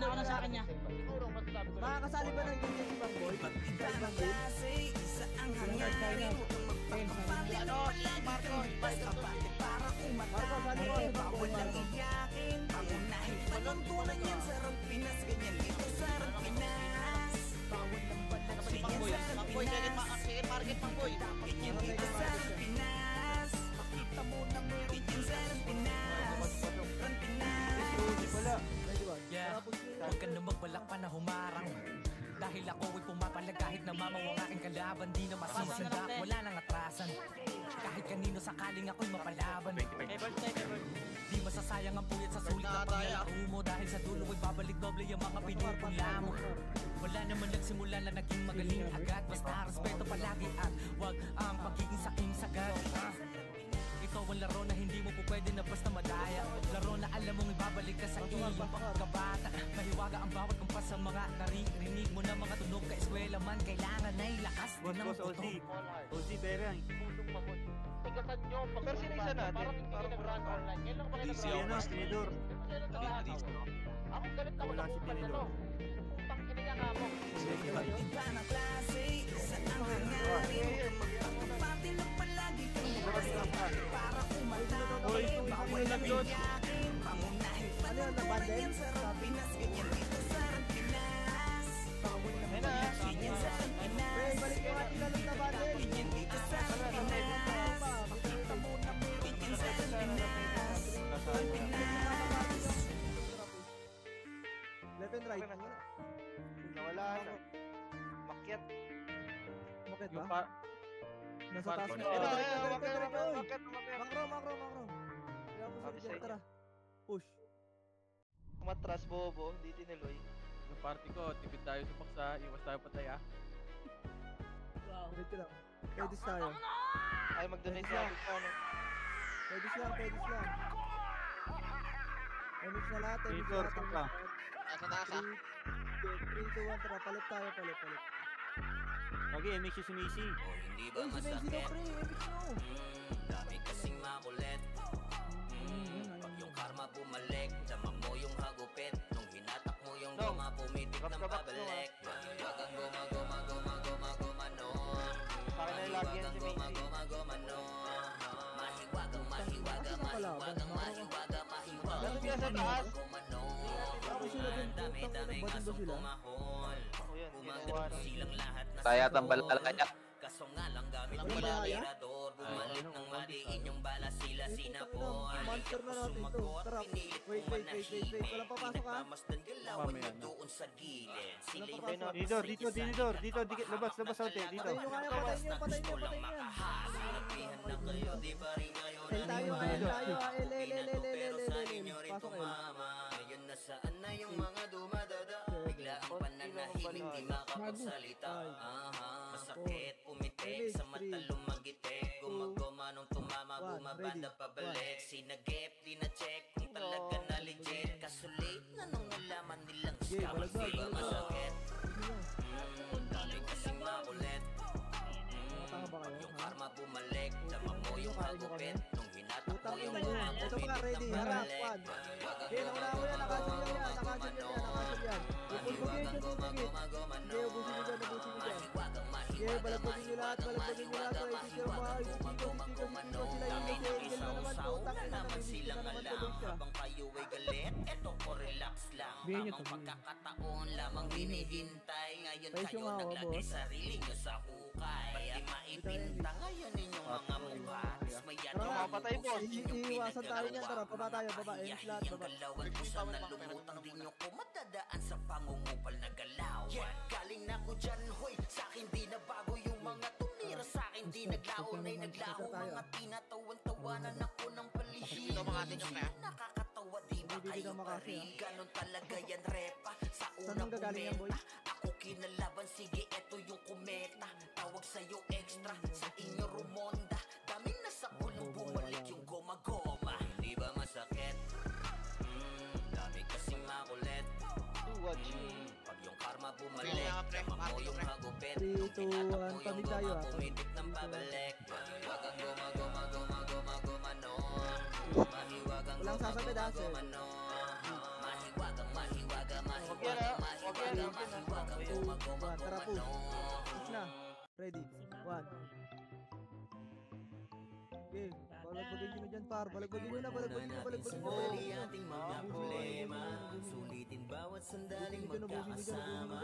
Una ka na sa kanya. Siguro, masasabi ko. Makakasali ba ng ganyan si Bangboy? Sa ibang game? Ano? Marco, basta pati para Marco, sali mo si Bangboy. Marco. Pangunahin panuntunan yan sa Rampinas. Ganyan dito sa Rampinas. Bawal ng balat. Pangboy, sige, market Pangboy. Ganyan dito sa Rampinas. Makita mo na meron din sa Rampinas. Rampinas. Wala. Ready ba? Yeah, huwag ka na magbalak pa na humarang. Dahil ako ay pumapalag kahit na mamaw ang aking kalaban. Di na masisanda, wala nang atrasan. Kahit kanino sakaling ako'y mapalaban. Di masasayang ang puyat sa sulit na paglalaro mo. Dahil sa dulo ay babalik doble yung mga pinupula mo. Wala naman nagsimula na naging magaling agad. Basta respeto palagi at wag ang pagiging saking sagad. Ito ang laro na hindi mo po pwede na basta madaya. Laro na alam mong ibabalik ka sa iyong pagkabata. Mahiwaga ang bawat kumpas sa mga naririnig mo na mga tunog ka eskwela man. Kailangan ay lakas din ng puto. Ozi, Berang. Pusong mamon. Tigasan nyo. Pero sino isa natin? Parang hindi nag-run online. Yan lang ba kayo Yan na, Tinidor. Ako galit ako Wala sa si kupal na Tinidor. to. Putang kinaya nga mo. Iba na klase. Isa ang hangarin. Pati lang palagi para kumatawa. Bawal na biyakin. Pangunahin panuntunan yan sa Rampinas. Ganyan dito sa Rampinas. Bawal na biyakin yan sa Rampinas. Balik mo nga tinalog na bundle. Ganyan dito sa Rampinas. Makita mo na meron din sa Rampinas. Rampinas. Left and right. Nawala na. Makyat. Bakit Yung ba? Nasa taas Ito, na. makyat. Makro. Kaya mo Sabi sa sa'yo. tara. Push. Matras, bobo. Di tiniloy. Yung party ko, tipid tayo sa paksa, iwas tayo patay ah. Diretso lang. Pwedis tayo. Ay, mag-donate sa akin pa, no? Pwedis lang. Emix na lahat. Nasa. 3, 2, 1, tara. Palit tayo. Lagi, MX yung sumisi. Hindi ba Uy, si Messi daw, pre. Emix mo. Dami kasing makulit. Pag yung karma bumalik, dama mo yung hagupit. Nung hinatak mo yung No. goma, pumitik ng pabalik. Wag ang goma nun. Bakit na lagi yan si Messi? Goma nun. Mahiwagang Ano siya sa taas? goma nun. Ako sila din. Dami Ba't ba kasong sila? kumahol. Ako yan, Gumagano ginawa na. silang lahat na Kaya tambalalaya. Kaso nga lang gamit Ang ng balaya? tirador. Bumalik ng madiin yung bala sila sinapol. Monster na natin to. Tara. Wait. Walang papasok ha. Masdan galawan mo doon sa gilid. Silipin papasok. Dito, labas, saute, dito. Patayin nyo nga yan. Patayin nyo. Sinabihan na kayo, di pa rin kayo El tayo. Pero sa inyo rin Pasok El. tumama. Ngayon nasaan na yung mga dumadada. Bigla ang pananahimik, di makapagsalita. Masakit, pumitik, sa mata lumagitik. Gumagoma nung tumama, bumabanda pabalik. Sinagip, di na check kung talaga na legit. Kasulit na nung nalaman nilang scam. Di ba masakit? Dami kasing makulit. Pag yung karma bumalik, dama mo yung hagupit. Nung hinatak mo Putang yung ina nyo. mga Ito mga ready. Harap. Squad. Okay, nauna ko yan. Nakasal yan. Ipulbugin dyan. Okay, ubusin nyo dyan. Okay, balagbagin nyo lahat. Sticker mahal. Sticker sila yung nag-angel na naman. Putang ina naman. Sila naman tuloy siya. Habang kayo ay galit, eto ko relax lang. Tamang pagkakataon lamang hinihintay. Ngayon Presyo kayo nga ako, naglagay boss. sarili nyo sa hukay. Pati maipinta ngayon inyong mga mukha. Dismayan Tara, ang patay, boss. Iiwasan tayo niyan. Tara, baba tayo. Baba. Ames lahat. Yung Baba. galawan kung saan nalumutang din nyo ko madadaan sa pangungupal na galawan. Galing na ko dyan, hoy, sa'kin di na bago yung mga tumira. Sa'kin di naglaon ay naglaho. Mga tinatawan-tawanan ako ng palihim. Nakakatawa di ba kayo pa rin? Ganon talaga yan repa. Sa una gagaling yan, boy? pumeta ako kinalaban, sige eto yung kometa. Tawag sa'yo extra, sa inyo rumonda. Daming nasa kulong bumalik yung goma-goma. Hindi ba masakit? Dami kasing makulit. Pag yung karma bumalik, tama mo yung hagupit. 3, 2, 1, Tinatak mo yung tabi tayo, goma, ah. pumitik ng pabalik. Wag ang goma nun. Mahiwagang Walang sasabit, ah, sir. goma nun. Mahiwagang Tara po. Push na. Ready. 1. Okay. Balagbagin nyo na dyan, par. Balagbagin nyo na. Sandali ating mga problema, sulitin bawat sandaling magkakasama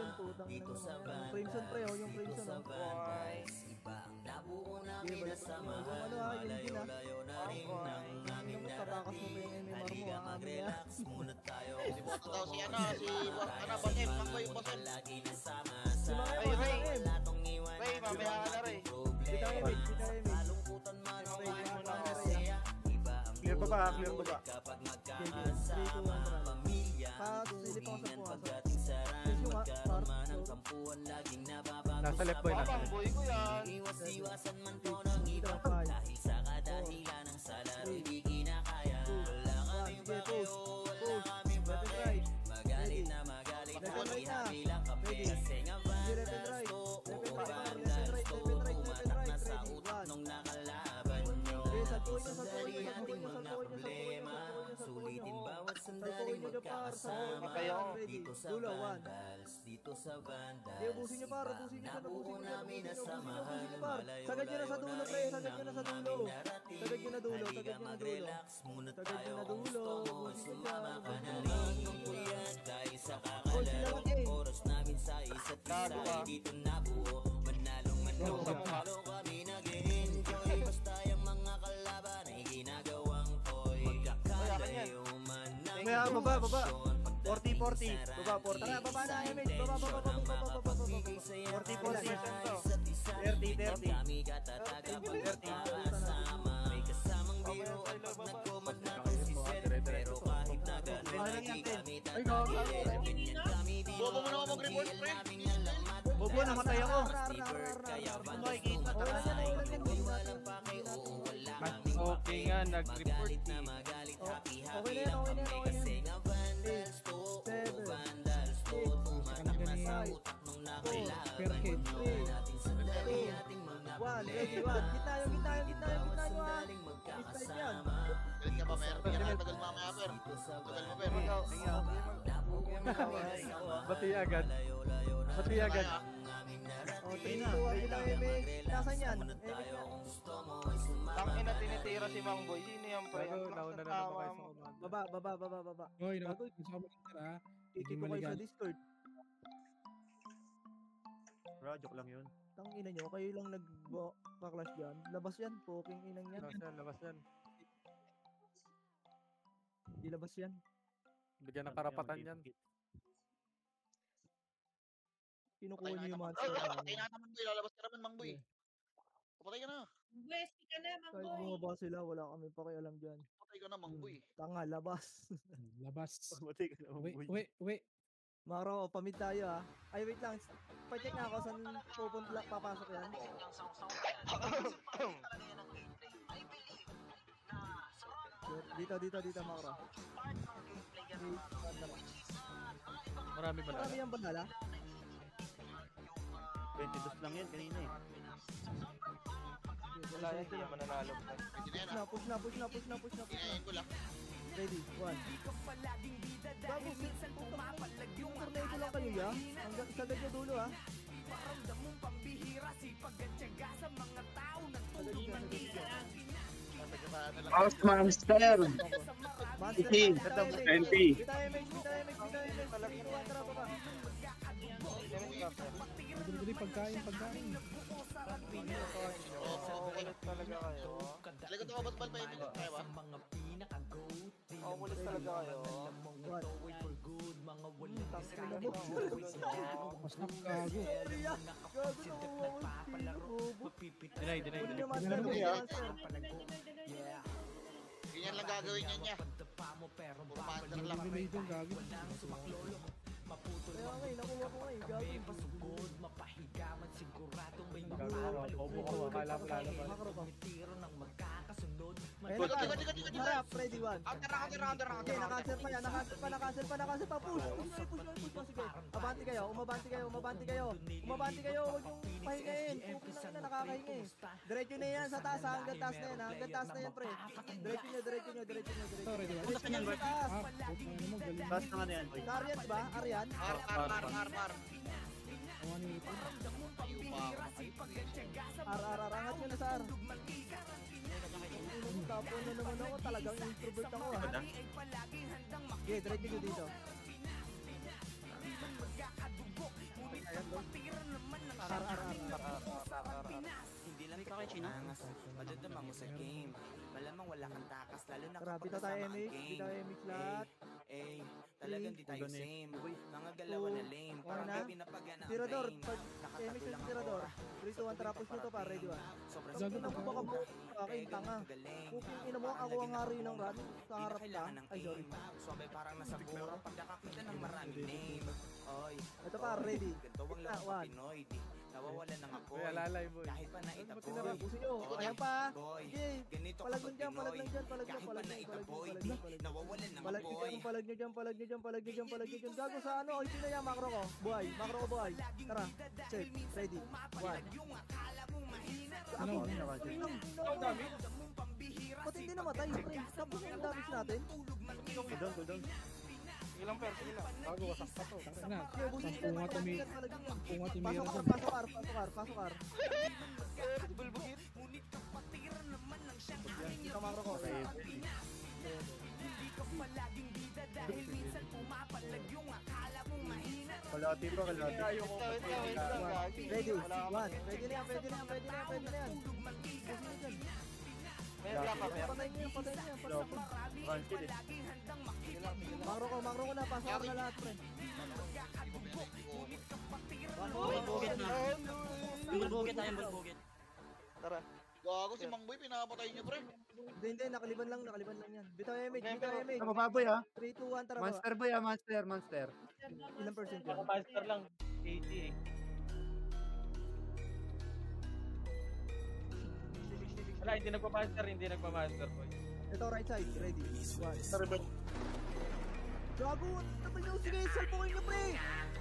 dito sa banda, Crimson pre, yung dito Crimson. sa banda. Iba ang nabuo namin na samahan, malayo-layo na rin ng aming Tatakas mo pa yung MMR mo, Halika mag-relax muna tayo. Boto daw si Bangem, Mangboy, Bangem. Lagi nasama Si sa Mangem, Mangem. wala tong iwan Ray, mamaya ka na, Ray. Kita yung image, kita yung image. kalungkutan man o Ray, masaya. Iba ang Clear pa ba? Clear pa ba? kapag 3, 2, 1, magkakasama pamilya. Pasilip ako sa Minsan puwasa. pagdating sa ran, Yes, yung magkaroon par. ng tampuan, laging nababago Nasa left boy, nasa left. Boy ko yan. Iwas-iwasan man to ng iba, Ito, five. dahil sa kadahilan ng sa laro di kinakaya. Wala kaming Sige, pareho, push. wala Push. kaming Left and pake. right. Magalit na magalit, Left and right na. hinabi lang kape. Ready. Kasi nga Sige, left and vandals right. to, Left and oo right, par. vandals Left and right, to, left and right, left and tumatak na right. sa Ready. utak 1. nung nakalaban nyo. Okay, salpuin nyo, Sandali salpuin nyo, ating salpuin nyo, mga salpuin nyo, problema, salpuin nyo, salpuin nyo. sulitin bawat Salpuin sandaling nyo na, par. magkakasama. Kayo. Dito sa Dulo, 1. vandals, dito sa vandals. Hindi, ubusin nyo, par. Ubusin nyo, Nabuo ubusin nyo, namin na ubusin nyo, samahan, ubusin nyo, par. Sagad nyo na sa dulo, pre. Sagad nyo na sa dulo. Sagad nyo na dulo, sagad nyo na dulo. mag-relax muna Sagad tayo. nyo na Kung dulo. gusto mo, Ubusin nyo sumama dyan, ka na ubusin nyo rin. dyan. Ang kuyan dahil sa Oh, sila kakalaro. lang eh. Oras namin sa isa't isa Gago ka. ay dito nabuo. Manalong manalo kami nag-enjoy. Basta yung mga kalaban ay ginagawang toy. Magkakalayo man ng Kaya, baba. emosyon. 40-40. Baba, 40. Tara, baba na, image. Baba, baba, baba, baba, baba, baba, baba. 40% to. 30. Kami katatag kapag magkakasama. May kasamang biro at pag nagkumag na kusisip. Pero kahit naglalaki kami tatagilid. Ganyan kami Bobo mo naman mag-report, pre. Bobo, namatay ako. Kaya Makikita Okay lang yan, okay lang yan. kung walang pake o wala kaming Okay nga, nag-report Magalit na eh. magalit, Oh, happy-happy okay na yan, lang okay na kami yan, okay na kasi yan. nga vandals to, Seven, vandals to, tumatak na sa utak nung nakilaban nyo. Natin sandali ating mga 1, ready, 1. Gitna yung gitna yung gitna yung gitna nyo, ha. sandaling Freestyle yan. magkakasama. Galit ka ba, Mer? Tingnan ka, tagal mamaya, Mer. Dito sa Tagal mo, vandals, Mer. nabuo namin na samahan. Bati agad. Malayo-layo na Bati rin agad. ang aming O, narating. 3, 2, 1, gitna yung image. Nasaan yan? Muna Image tayo na. kung gusto mo ay sumama. Tangin na tinitira si Mangboy. Sino yan, pre? Pero Ang nauna na tawa naman kayo sa mo. command. Baba, baba, baba, baba. Hoy, Bago, kasama ka tara. kiki ko kayo sa Discord. Bro, joke lang yun. Tang ina nyo, kayo lang nag-backlash dyan. Labas yan, poking inang yan. Labas yan, labas yan. Di labas yan. Bigyan ng karapatan yan. Kinukuha nyo yung mga Ay, star patay na naman, Boy. Lalabas ka naman, Mangboy. Patay ka na. Pwesti ka na, Kahit Mangboy. bumaba sila, wala kami pakialam dyan. Patay ka na, Mangboy. Tanga, labas. Labas. Matay ka na, Wait, Mangboy. wait. Maro, pamid tayo ha. Ay, wait lang. Pa-check nga ako saan pupunta, papasok yan. Dito, Maro. Marami ba Marami na? yung banala. 22 lang yan kanina eh. Wala yan, hindi yan mananalo. Pwede na yan, ah. Push na. Ginayin ko lang. Ready, 1. Bago, yung tornado lang kayo ya. Hanggang sagad nyo dulo ha. House Monster, Master, Fifteen, kita image. 20. Kita image. Tara, baba. Dali, pagkain. Oo, ulit talaga kayo. Talaga ito, ba't bal pa yung minute tayo, ba? Oo, ulit talaga kayo. One. Tangina mo. Mas nakagago. Sorry ah. Gago na ako. Deny. Kunin nyo master. Ganun Kunin yan. nyo master. Ganyan lang gagawin yan niya. Puro master lang. May doon gago. Kaya nga eh, nakuha ko nga eh. Gago. Bobo ko, akala mo lalabas. Makro pa. Likod, likod. Harap, ready, 1. Counter. Okay, nakancel pa yan. Nakancel pa. Push. Push mo. Sige. Abante kayo. Umabante kayo. Umabante kayo. Huwag yung pahingayin. Pupin lang na nakakahinga eh. Diretso na yan sa taas ha. Hanggang taas na yan ha. Hanggang taas na yan pre. Diretso nyo. Sorry, di ba? Diretso nyo sa taas. Ano mo, galing. Taas naman yan, boy. Aryan ba? Aryan? Ar. Awan ni ito. Angat nyo na sa ar. Tapon na naman ako. Talagang introvert ako ha. Okay, diretso nyo dito. Hindi lang ikaw kay Chino. Madadama mo sa game. Malamang wala kang takas, lalo na Tara, kapag bitaw tayo kasama ang MX. game. Bitaw MX lahat. Talagang di tayo same. Mga galawan na lame. Parang na. gabi na pagana ang Tirador, brain. pag Nakatago MX lang yung ang tirador. aura. 3, 2, 1, tapos nyo to pa, ready 1. Sobrang Gago Ina mo baka mo akin, tanga. magaling. Kung ina mo, ako ang hari ng run. Sa harap ka. Kailangan ng Ay, sorry. aim. Suwabe parang nasa buro. Pag nakakita ng maraming name. Oy. Ito pa, ready. Ganito ang lang One. mga Pinoy. Di nawawala ng apoy. Boy, alalay, boy. Kahit pa naitaboy. Pusin nyo. Ayan pa. Boy, Okay. ganito Palag kapag nyo dyan, palag Pinoy. nyo dyan, palag nyo, Kahit pa palag nyo, naitaboy. palag Di nyo, palag nyo. nawawalan ng Palag nyo apoy. dyan, palag nyo dyan, palag nyo dyan, palag nyo dyan, palag nyo dyan. Gago sa ano, ito na yan, makro ko. Buhay, makro ko buhay. Tara, check, ready. 1. Ano? Ang dami? Ba't hindi namatay? Pre, tapos yung damage natin. Cool down. Ilang per, sige lang. Bago, wasak pa to. Tara na. Sige, busin nyo Sampu nga yan, tumi. palag nyo yan. Sampu nga tumira Pasok dyan. ar, pasok ar. Bulbugit. Ito makro ko. Kalati pa. Ayoko. Ready, 1. Pwede na yan. Busin nyo dyan. May black up yan. Patayin nyo yan. Cancel eh. Makro ko na, pasok ar na lahat, pre. Tara. Gago si Mang Boy, pinapatay niyo pre. Hindi, nakaliban lang yan. Bitaw image. Mababoy ha. 3, 2, 1, tara ba? Monster boy ha, monster. Ilang percent yan? Ako master lang. 80 eh. Wala, hindi nagpa-master, boy. Ito, right side. Ready. 1. Tara ba? Gago! Tapos nyo, sige, salpukin nyo, pre!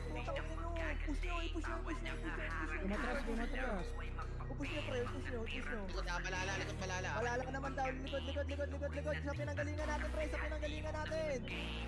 Putang ina nyo! Push nyo! Kumatras. Push nyo, pre! Push nyo! Likod malala. Malala ka naman daw. Likod. Sa pinanggalingan natin, pre! Sa pinanggalingan natin!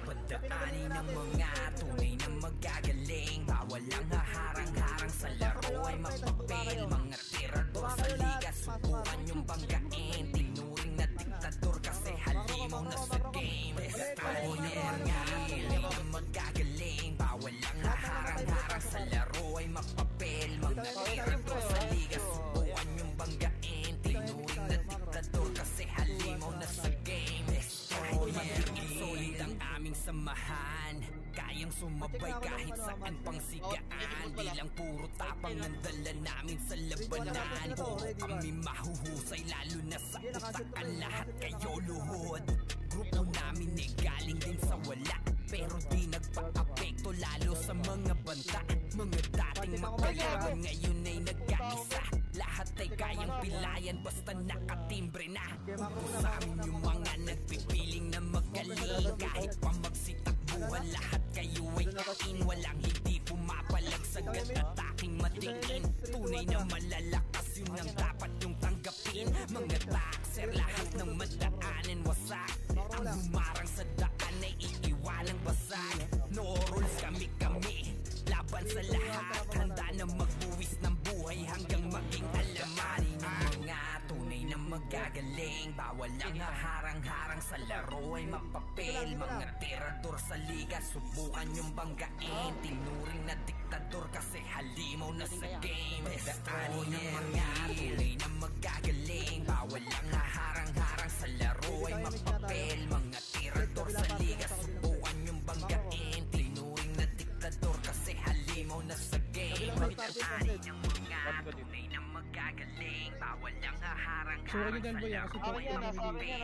Pagdaanin ng mga tunay na magagaling. Bawal ang haharang-harang sa laro ay mapapel. Mga tirador sa liga, subukan yung banggain. Tinuring na diktador kasi halimaw na sa game. Destroyer nga, tunay na magagaling. Bawal ang haharang-harang sa laro ay mapapel. Mga tirador sa liga, subukan yung banggain. Tinuring na diktador kasi halimaw na sa game. Destroyer, magiging solid ang aming samahan. Kayang sumabay kahit saan pang sigaan. Di lang puro tapang ang dala namin sa labanan. Puro kami mahuhusay lalo na sa usakan. Lahat kayo luhod. Grupo namin eh galing din sa wala, pero di nagpa-apekto lalo sa mga banta. Mga dating magkalaban ngayon ay nagkaisa. Lahat ay kayang pilayan basta nakatimbre na. Upo sa amin yung mga nagpipiling na magaling. Kahit pa magsitakbuhan lahat kayo ay kain. Walang hindi pumapalag sa gat-ataking matingin. Tunay na malalakas yun ang dapat yung tanggapin. Mga taxer lahat ng madaanin wasak. Ang humarang sa daan ay iiwalang basag. No rules kami laban sa lahat. Handa na magbuwis ng buhay hanggang maging alamanin ng mga tunay na magagaling. Bawal ang haharang-harang sa laro ay mapapel. Mga tirador sa liga, subukan yung banggain. Tinuring na diktador kasi halimaw na sa game. Daanin ng mga tunay na magagaling. Bawal ang haharang-harang sa laro ay mapapel. Mga tirador sa liga, subukan yung banggain. Tinuring na diktador kasi halimaw na sa game. Daanin ng mga tunay na magagaling. Bawal ang haharang-harang Sorry, Dan Boy, sa kasi laro ay mapapel.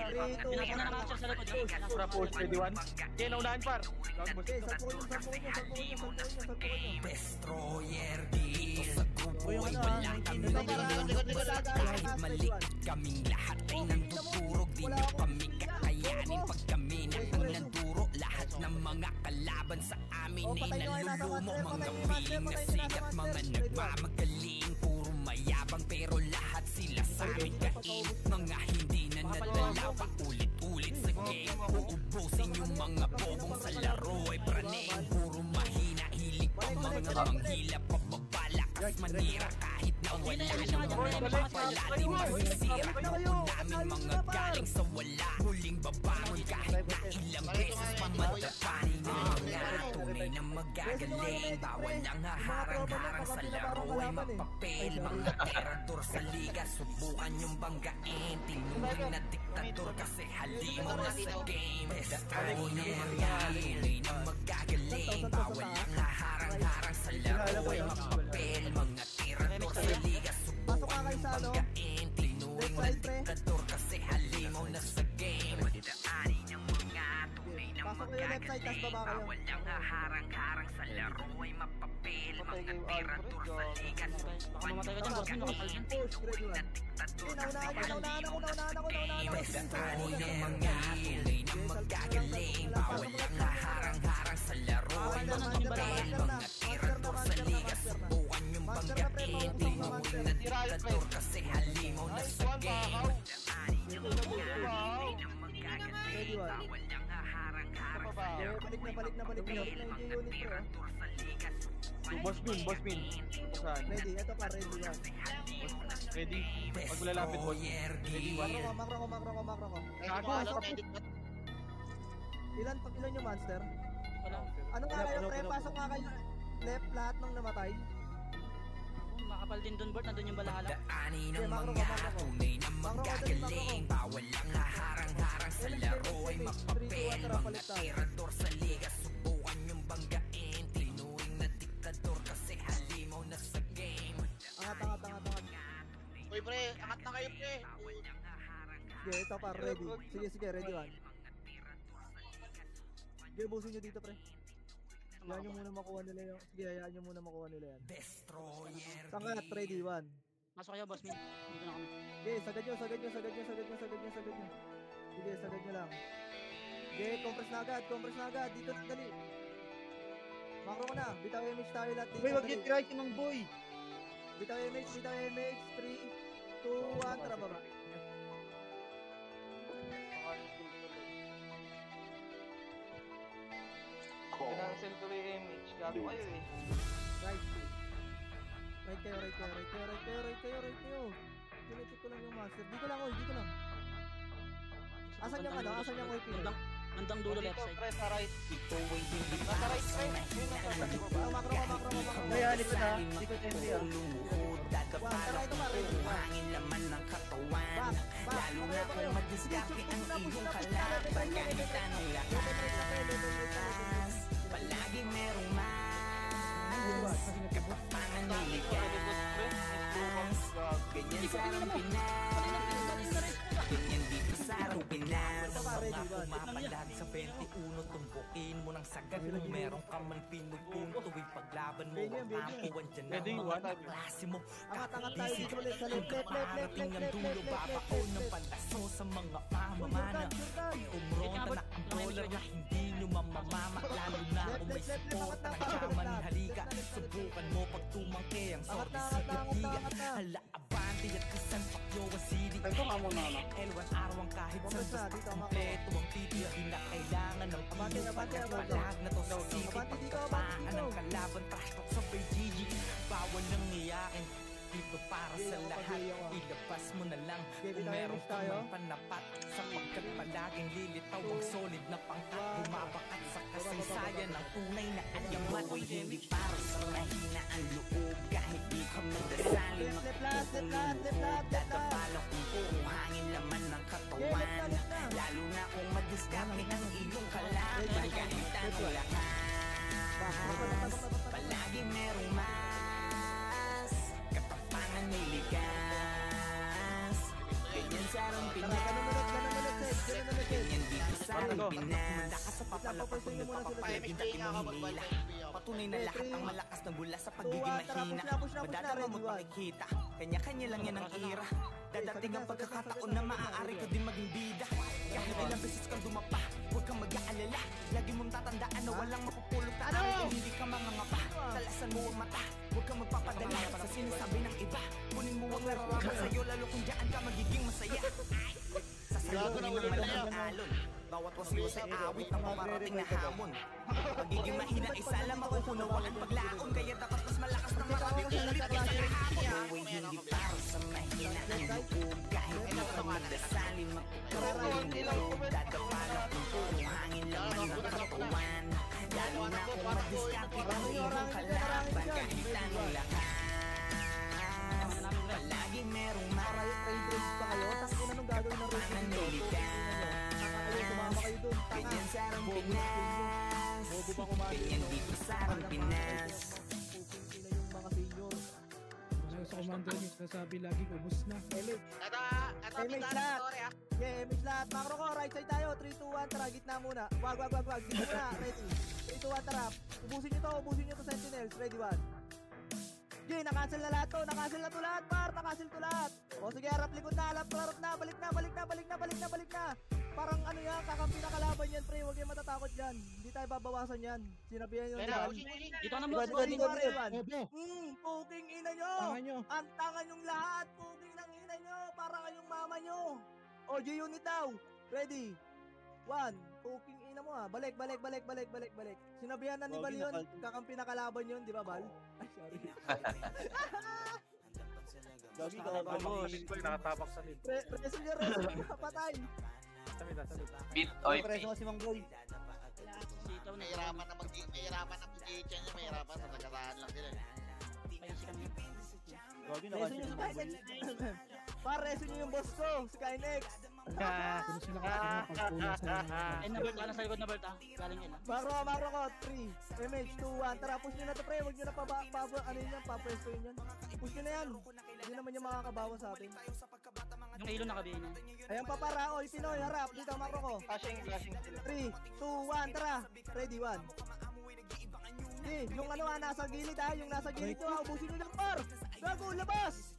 Para po, steady one. Yan, naunahan par. Okay, salpukin nyo. Destroyer dito sa grupo ay wala kami kahit maliit kaming lahat ay nandudurog. Di nyo kami kakayanin pag kami na ang nanduro. Lahat ng mga kalaban sa amin Oh, ay patay nyo kayo, nasa nalulumo. master, Mga patay nyo yung master, piling na patay nyo yung sikat, nasa mga master. nagmamagaling. Puro mayabang pero lahat sila sa amin kain. Mga hindi na nadala pa ulit-ulit sa game. Uubusin yung mga bobong sa laro ay praning. Puro mahina, hilig pa mga manghila, papabalakas manira kahit na wala namang mapapalati. Masisira noon namin mga galing sa wala. Muling babangon kahit na ilang beses pamadapani ng mga tunay na magagaling. Bawal ang haharang-harang sa laro ay mapapel. Mga terador sa liga, subukan yung banggain. Tinuring na diktador kasi halimo na sa game. Dahil ng mga tunay na magagaling. Bawal ang haharang-harang sa laro ay mapapel. Mga terador sa liga, subukan yung banggain. Tinuring na diktador kasi halimo na sa game. Daanin ng mga tunay na magagaling. Bawal ang haharang-harang sa laro ay mapapel. Mga terador sa liga, subukan yung banggain. Tinuring na diktador kasi halimo na sa game. Daanin ng mga tunay na magagaling. Bawal ang haharang-harang sa laro ay mapapel. Mga terador sa liga, subukan yung banggain. Tinuring na diktador kasi halimo na sa game. Daanin ng mga tunay na magagaling. Bawal ang haharang-harang sa laro ay mapapel. Mga terador sa liga, subukan Boss Min, Boss Min. Saan? Ready, ito pa, ready yan. Ready? Pag lalapit, boss. Ready, one. Makro ko. Gago, edit na. Ilan yung monster? Wala. Ano nga kayo, pre? Pasok nga kayo. Left lahat ng namatay. Makapal din doon, Bert. Nandun yung balahala. Daanin ng mga tunay na magagaling. Bawal ang haharang-harang sa laro ay mapapel. Mga terador sa liga, subukan yung banggain. Tinuring na diktador kasi halimaw na sa game. Angat. Uy, pre, angat na kayo, pre. Sige, ito pa, ready. Sige, ready one. Sige, busin nyo dito, pre. Hayaan nyo muna makuha nila yung... Sige, hayaan nyo muna makuha nila yan. Destroyer. Sangat, ready one. Masok kayo, boss Min. Dito na kami. Sige, sagad nyo. Sige, sagad nyo lang. Sige, compress na agad. Dito na, dali. Makro ko na. Bitaw image tayo lahat dito. Boy, wag yung try si Mang Boy. Bitaw image. 3, 2, 1, tara baba. Cancel to yung image. Gago kayo eh. Right kayo. Chinecheck ko lang yung master. Dito lang. Asan yung ano? Asan yung IP? Bandang dulo left side. Press sa right. Ito ay hindi Nasa right, pre. Makro. Kaya, likod ha. Likod MD ha. lumuhod. Dadapalok kung hangin laman ng katawan. Lalo na kung madiskarte ang iyong kalaban. Kahit anong lakas, palagi merong mas. Kapapangan niligas. Ganyan sa arang Pinas. Ganyan dito sa arang Pinas. Mga pumapalag sa 21, tumbukin mo ng sagad. Kung meron ka man pinupun, tuwing paglaban mo, kakuan dyan ang mga klase mo. Angat tayo dito ulit sa left. Parating ang dulo, babaon ng palaso sa mga pamamana. Umronta na ang dollar na hindi nyo mamamama. Lalo na kung may suporta ng chairman, halika. Subukan mo pag tumangke ang sorte sa gatiga. Hala, abante at kasan pakyo ang sili. L1 arwang kahit sa kompleto ang titi. Di na kailangan ng pili. Pagkapalag na to sa sili. Pagkapaan ng kalaban, trash talk sa PGG. Bawal nang iyakin. Dito para sa lahat, ilabas mo na lang kung meron ka mang panapat. Sapagkat palaging lilitaw ang solid na pangkat. Bumabakat sa kasaysayan ng tunay na anyaman. Ako'y hindi para sa mahina ang loob. Kahit di ka magdasali magpupulong. Dadapala kung puro hangin laman ng katawan. Lalo na kung madiskarte ang iyong kalaban. Kahit anong lakas, palagi merong mas. Kapapangan niligas. Ganyan sa arang Pinas. Ganyan dito sa arang Pinas. Lakas sa papalapas kung nagpapapalagin na kinuhilila. Patunay na lahat ang malakas na gula sa pagiging mahina. Madadama mo't makikita. Kanya-kanya lang yan ang ira. Dadating ang pagkakataon na maaari ka din maging bida. Kahit ilang beses kang dumapa, huwag kang mag-aalala. Lagi mong tatandaan na walang mapupulot na araw kung hindi ka mangangapa. Talasan mo ang mata, huwag kang magpapadala sa sinasabi ng iba. Kunin mo ang nararamdaman sa'yo, lalo kung dyan ka magiging masaya. Sasaluhin ng malaking alon, bawat wasiwas ay awit ang paparating na hamon. Pagiging mahina ay sala makukunawa ang paglaon, kaya dapat mas malakas na maraming ulit kaysa kahapon. Buhay hindi para sa mahina ang loob, kahit magdasalin magkaroon ng dadapala kung puro hangin lang ang katawan. Lalo na kung madiskarte ang iyong kalaban, kahit anong lakas. Palagi merong Raid pa kayo? Tapos anong gagawin ng raid dito? Kakayo, sumama kayo dun. Tanga. ganyan sa Arang Pinas. Bobo ba kumain? Ganyan dito sa Arang Pinas. Pupunti na yung mga senior. Sa commander niyo, nasabi lagi, ubus na. Emig. Ito, Emig bigla lahat. ng story ah. Yeah, Emig lahat. Macro ko, right side tayo. 3, 2, 1, tara. Gitna muna. Wag. Dito muna. Ready. 3, 2, 1, tara. Ubusin nyo to, Sentinels. Ready, 1. Jay, nakancel na lahat to. Nakancel na to lahat, par. Nakancel to lahat. O sige, harap likod na. Harap na. Balik na. Parang ano yan, kakampi na kalaban yan, pre. Huwag yung matatakot dyan. Hindi tayo babawasan yan. Sinabihan nyo yan. Dito na mo. Puking ina nyo. Ang tanga nyong lahat. Puking ng ina nyo. Para kayong mama nyo. O, G-unit daw. Ready. 1. Puking ina mo ha. Balik. Sinabihan na ni Bal yun. Kakampi na kalaban yun, di ba, Bal? Ay, sorry. Gagi ka ba? Nakatapak sa lid. Preso niya, patay. Beat oy. Preso si Mang Boy. Sitaw na. Mahirapan na mag-GH niya, mahirapan sa tagaraan lang sila. Gagi Reso niyo yung Skynex. Par, reso niyo yung boss ko, Skynex. Pero sila pagpulas sa Ay, nabert ka. Nasa likod na Bert ha. Galing yun ha. Macro ko, 3, MH, 2, 1. Tara, push nyo na to, pre. Huwag nyo na ano yun yan, papresto yun yan. Push nyo na yan. Hindi naman yung makakabawa sa atin. Yung ilo nakabihin niya. Ayan pa, para. Oy, Pinoy, harap. Dito, macro ko. Flashing. 3, 2, 1, tara. Ready, 1. Yung ano nasa gilid yung nasa gilid nyo ubusin nyo lang, par. Gago, labas.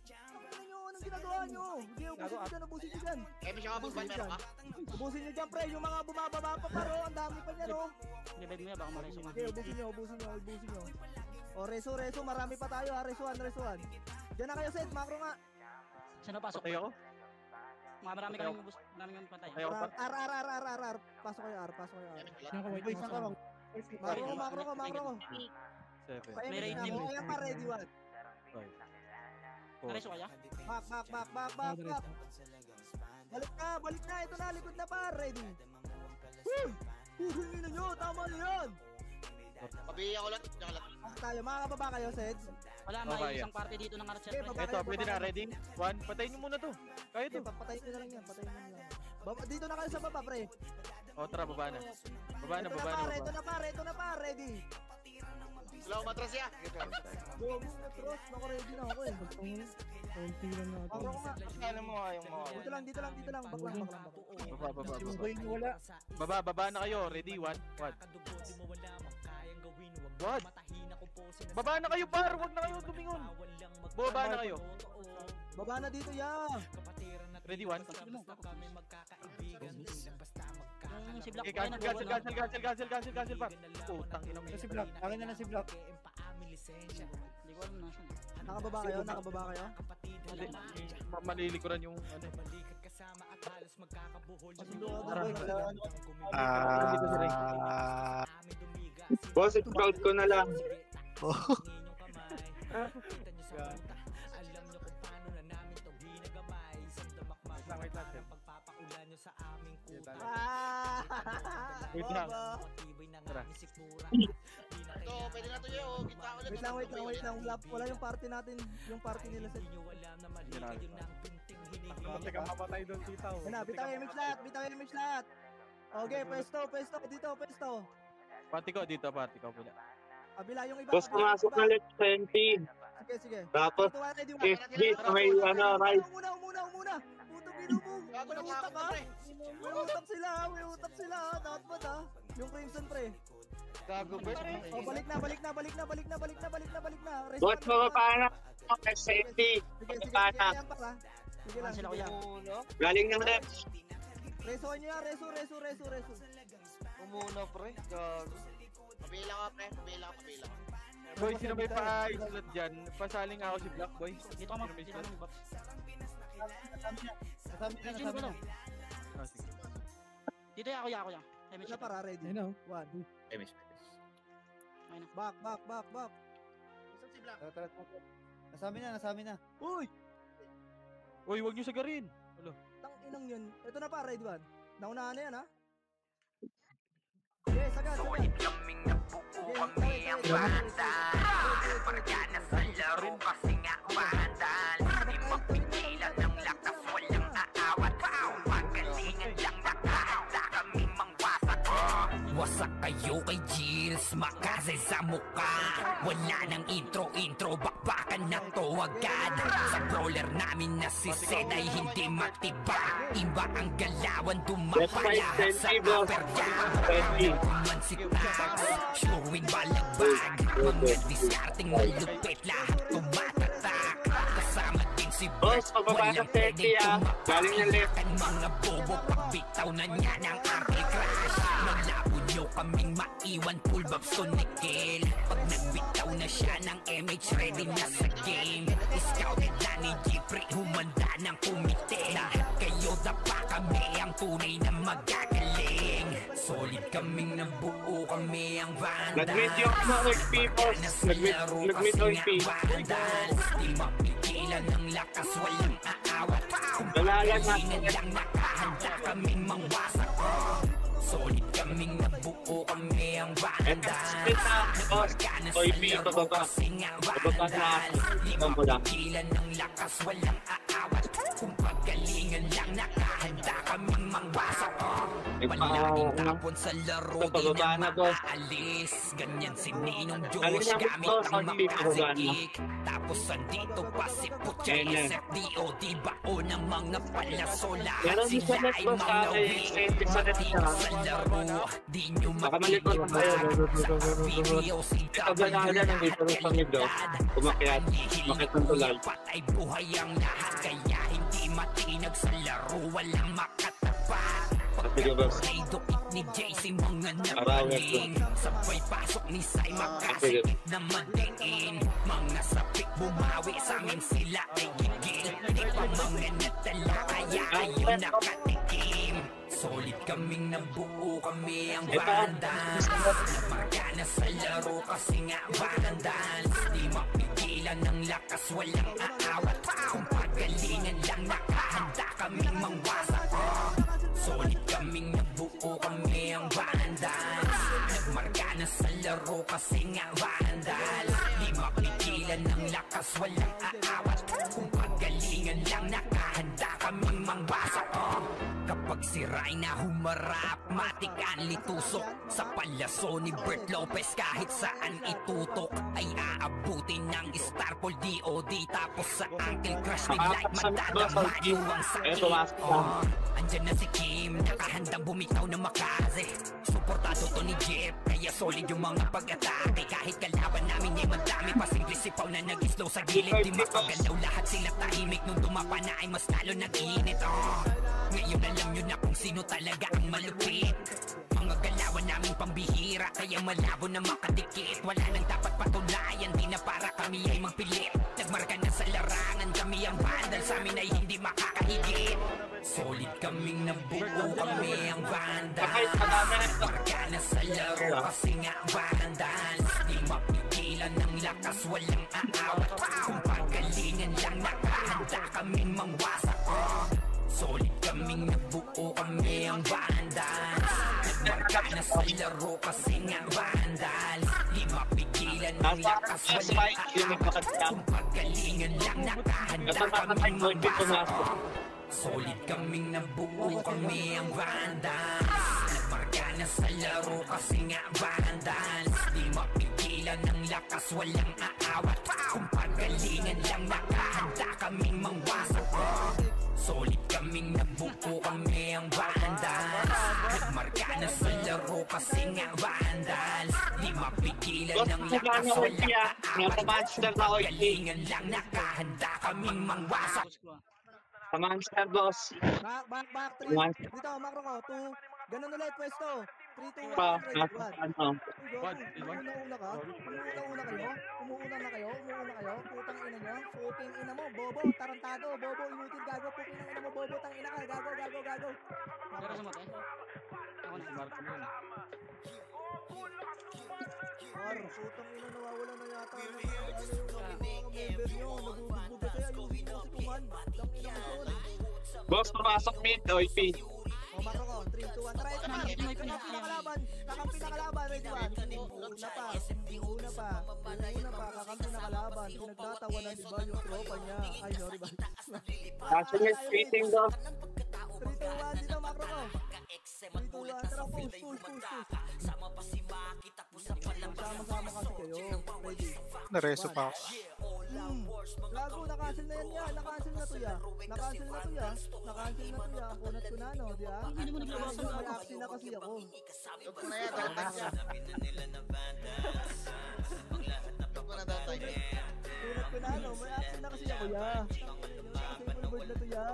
Anong ginagawa nyo? Hindi, ubusin nyo dyan. Kemi siya kabagban, meron ka? Ubusin nyo dyan, pre. Yung mga bumababa pa, paro. Ang dami pa niyan, oh. Revive mo yan, baka mareso ka. Okay, ubusin nyo. O, reso. Marami pa tayo, ha. Reso 1. Diyan na kayo, Seth. Macro nga. Saan pasok? Patay ako? Marami kang patay. Patay ako pa. R. Pasok kayo, R. Yan ka, white mouse. Macro ko. 7. May raid team. Ayan pa, ready, 1. 5. Mareso kaya? Back. Balik na. Ito na, likod na, pa. Ready. Woo! Puhingin na nyo. Tama na yan. Pabiya ko lang. Tayo, makakababa kayo, Sed. Wala, Okay, may isang party dito ng Archer. Ito, pwede na. Ready? 1. Patayin nyo muna to. Kaya to. Patayin nyo na lang yan. Dito na kayo sa baba, pre. O, tara, baba na. Ito na, pa. Ready. Wala ko matras ya. Go, matros. Naka-ready na ako, eh. Konti lang na ito. Macro ko nga. Ano mo yung mga Dito lang. Baklang. Baba. Baba na kayo. Ready? 1. What? Baba na kayo, par. Huwag na kayo lumingon. Baba na kayo. Baba na dito, ya. Ready? 1. Yung si Black. Cancel, par. Putang ina mo. Si Black. Akin na si Black. Hindi ko alam nasaan. Nakababa kayo? Malilikuran yung ano. Boss, scout ko na lang. Wait lang. Wait lang. Tara. Ito, pwede na to yun. Gitna ulit. Wait lang. Wala yung party natin. Yung party nila sa... Teka, mapatay doon tita. Bitaw image lahat. Okay, pwesto. Dito, pwesto. Party ko dito, party ko pula. Kabila yung iba. Boss, pumasok na left 20. Sige. Tapos, FD, may right. Umuna. Putong inubong. May utak sila. Dapat ha. Yung Crimson, pre. Gago, boss. Balik na. Boss, mababa na. SND. Sige. Mababa na. Ayan pa. Sige lang, Cancel ako sige yan. lang. Galing ng left. Resuhan nyo yan, resu. Umuna pre, gago. Pabila ka pre, pabila ka. Boy, sino may pa-slot dyan? Pasaling ako si Black Boy. Dito ka, Dito ka, Box. Sino ba to? Ah, sige. Dito yako ya. Wala para, ready. Ayun na, oh. 1. Ayun na. Back. Saan si Black? Tara. Nasa amin na. Uy! Uy, wag niyo sagarin. Tang inang yun. Ito na para, ready 1. Naunahan na yan, ha? Yes, agad. kaming nabuo kami ang banda. Margana sa laro kasi nga bandal. Di mapigilan ng lakas, walang aawat. Pagalingan lang nakahanda kaming mangwasak. Wasak kayo kay Gilles, makasay sa mukha. Wala nang intro, bakbakan na to agad. Sa brawler namin na si Sed ay hindi matiba. Iba ang galawan, dumapalahat sa upper jam. Man si Tax, sure win balagbag. Mga diskarting malupit, lahat tumatatak. Kasama din si Bert, walang pwedeng tumapakan. Mga bobo, pagbitaw na niya ng anti-crash. Malabo nyo kaming maiwan, full babs to Nickel. Pag nagbitaw na siya ng MH, ready na sa game. Scouted na ni Jeffrey, humanda ng kumite. Lahat kayo dapa kami, ang tunay na magagaling. Solid kaming nabuo, kami ang vandals. Nag-meet yung HP boss. Nag-meet HP. Di mapigilan ng lakas, walang aawat. Kung Dalalan na. pagalingan lang nakahanda kaming mangwasak. Solid kaming nabuo, kami ang vandals. Nagmarkana sa laro kasi nga vandals. Di mapigilan ng lakas, walang aawat. Kung pagalingan lang nakahanda kaming mangwasak. Palaging tapon sa laro, di na makaalis. Ganyan si Ninong Josh, gamit ang makasikik. Tapos andito pa si Puchay, SFDO, di bao ng mga palaso. Lahat sila ay mangawi. Matino sa laro, di nyo makikibag. Sa video, si W lahat kalidad. Sa patay buhay ang lahat, kaya hindi matinag sa laro, walang makatapat. Pagka-dukit ni JC, mga napaling. Sabay pasok ni Sai, makasikip na madiin. Mga sapik bumawi, sa amin sila ay gigil. Di pa mga natala, kaya kayo nakatikim. Solid kaming nabuo, kami ang vandals. Nagmarkana sa laro kasi nga vandals. Di mapigilan ng lakas, walang aawat. Kung pagalingan lang nakahanda kaming mangwasak. Solid kaming nabuo, kami ang vandals. Nagmarkana sa laro kasi nga vandals. Di mapigilan ng lakas, walang aawat. Kung pagalingan lang nakahanda kaming mangwasak. Kapag si Rayna humarap, matik ang litusok. Sa palaso ni Bert Lopez, kahit saan itutok ay aabutin ng Starpol DOD. Tapos sa Uncle Crush ni Light, madadama yung sakit. Andyan na si Kim, nakahandang bumitaw na makaze. Suportado to ni Jeff, kaya solid yung mga pag-atake. Kahit kalaban namin ay madami, pasimple sipaw na nag-slow sa gilid. Di makagalaw, lahat sila tahimik. Nung dumapa na ay mas lalo nag-iinit. Ngayon alam nyo na kung sino talaga ang malupit. Mga galawan namin pambihira, kaya malabo na makadikit. Wala nang dapat patunayan, di na para kami ay magpilit. Nagmarka na sa larangan, kami ang vandal, sa amin ay hindi makakahigit. Solid kaming nabuo, kami ang vandals. Nagmarka na sa laro kasi nga vandals. Di mapigilan ng lakas, walang aawat. Kung pagalingan lang nakahanda kaming mangwasak. Solid kaming nabuo, kami ang vandals. Nagmarka na sa laro kasi nga vandals. Di mapigilan ng lakas, walang aawat. Kung pagalingan lang nakahanda kaming mangwasak. Solid kaming nabuo, kami ang vandals. Nagmarka na sa laro kasi nga vandals. Di mapigilan ng lakas, walang aawat. Kung pagalingan lang nakahanda kaming mangwasak. Solid kaming nabuo, kami ang vandals. Nagmarka na sa laro kasi nga vandals. Di mapigilan ng lakas, walang aawat. Kung pagalingan lang nakahanda kaming mangwasak. Monster, boss. Back 3. Monster. Dito, macro ko. 2. Ganun ulit, pwesto. 3, 2, 1. Pa, Ready, 1. ano. Umuuna ka? Umuuna kayo? Umuuna na kayo? Umuuna kayo? Putang ina nyo? Puting ina mo, bobo, tarantado, bobo, inutil, gago, puting ina mo, bobo, tang ina ka, gago. Pero sumatay. Ako na. Marco mo yun. Par, putang ina, nawawala na yata ng mga member nyo. Nabubugbog kasi ayusin mo si Kuman. Tang ina mo, sorry. Boss, pumasok mid, OIP. O, macro ko. 3, 2, 1. Tara, ito pa. Kakampi na kalaban. Ready, 1. Una pa. Kakampi na kalaban. Pinagtatawanan, di ba, yung tropa niya. Ay, sorry ba? Actually, tweeting, boss. 3, 2, 1. Dito, macro ko. 3, 2, 1. Tara, push. Sama-sama kasi kayo. Ready. Nareso pa ako. Gago, nakancel na yan ya. Nakancel na to ya. Ang kunat ko na, no? Di ba? Hindi mo naglabasan May ako. action na kasi ako. Huwag ko na yan, datay siya. Huwag ko na datay. Kunat ko na, no? May action na kasi ako ya. Kasi full board na to ya.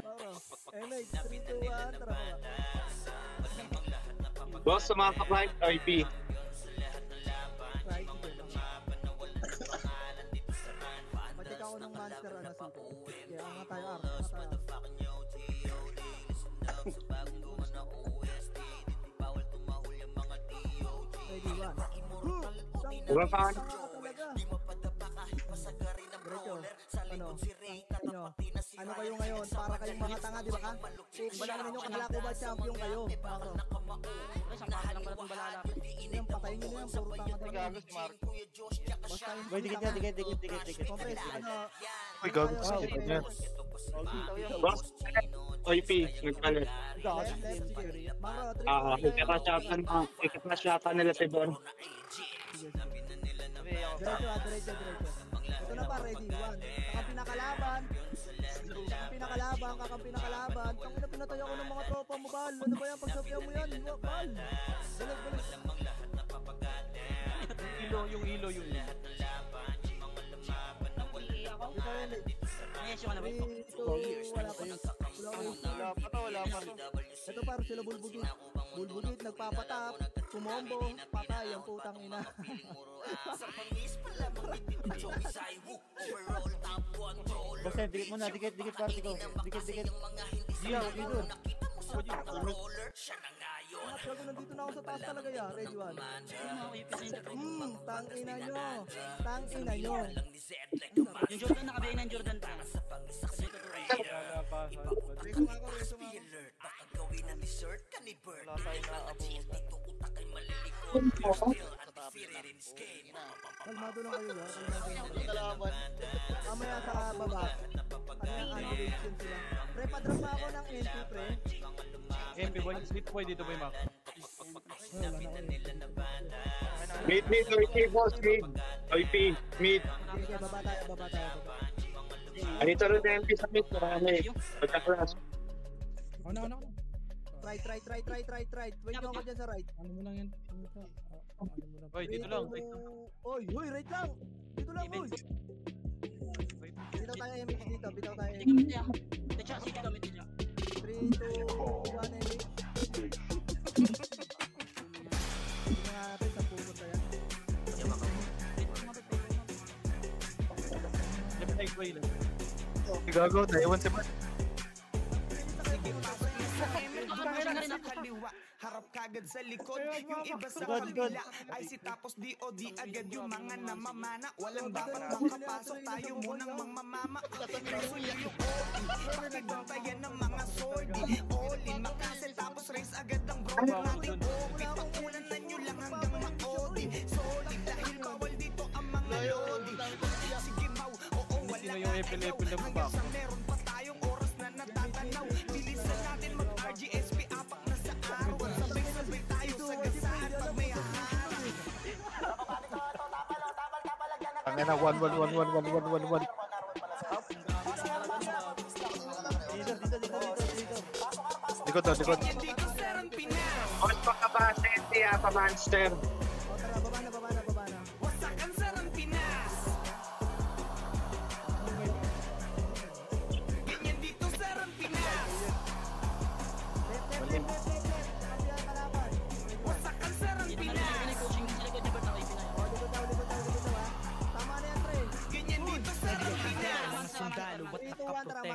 Para. Anyway, 3, 2, 1. Tara ba? Boss, sumasok right, OIP. Right, Pacheck ako ng monster ano sito. Kaya nga tayo arc. Ready, 1. Diba pa? Ano kayo ngayon? Para kayong mga tanga, di ba ka? Wala ninyo kakalako ba champion kayo? Ay, isang pake lang pala itong balalapit. Yung patayin nyo na yan, puro tanga talaga. Gago si Marco. Basta yung Boy, dikit yan. Kompres, ano? Uy, gago sa akin yan. Boss, OIP, nagpalit. Left, sige. Maro, 3, Ikakasyakan nila si Bon. Diretso. Ito na pa, ready. 1. Kakampi na kalaban. Tangina, pinatay ako ng mga tropa mo, Bal. Ano ba yan? Pagsapya mo yan. Bal. Balik. Yung ilo yun. May issue ka na ba? Wala pa. Ito par sila bulbugit, nagpapatap, kumombo, patay ang putang ina. Boss, dikit muna, dikit party ko. Dikit. Dito. Gago, nandito na ako sa taas talaga ya. Ready, 1. Tangina nyo. Yung Jordan, nakabigay ng Jordan pa. Kalmado lang kayo ya. Kalaban. Mamaya sa baba. Ano yung animation sila. Pre, padrap pa ako ng MP, pre. MP boy, sleep boy dito boy, Mac. Mid, OIP, boss, mid. OIP, mid. Sige, baba tayo. Anito rin na MP sa mid, marami. Pagka-class. Ano. Try. Wait nyo ako dyan sa right. Ano mo lang yan? Boy, dito lang. Oy, right lang. Dito lang, oy. Bitaw tayo MX dito. Hindi kami tiyak. Techa, sige kami tiyak. 3, 2, 1, MX. Hindi nga natin sa pupunta yan. Left side boy lang. Gago, naiwan si Bart. Harap kagad sa likod, yung iba sa kabila ay si tapos di o di agad yung mga namamana. Walang dapat makapasok, tayo munang mamamama. Resulya yung all-in, pakibantayan ng mga sordi. All-in, makasel tapos raise agad ang bro natin. Open, pakulan nyo lang hanggang ma-odi. Solid, dahil bawal dito ang mga lodi. Sige mau, oo, wala Sino yung epil-epil na hanggang sa meron pa tayong oras na natatanaw. Bilisan natin mag-RGSP, apak na sa araw. Sabay-sabay tayo sa gasahan pag may haharap. Tangin na, 1-1. Likod. Dito sa Pinas, Boss, pakabase, siya pa monster. O tara, baba na. wasakan sa Pinas. Ganyan dito sa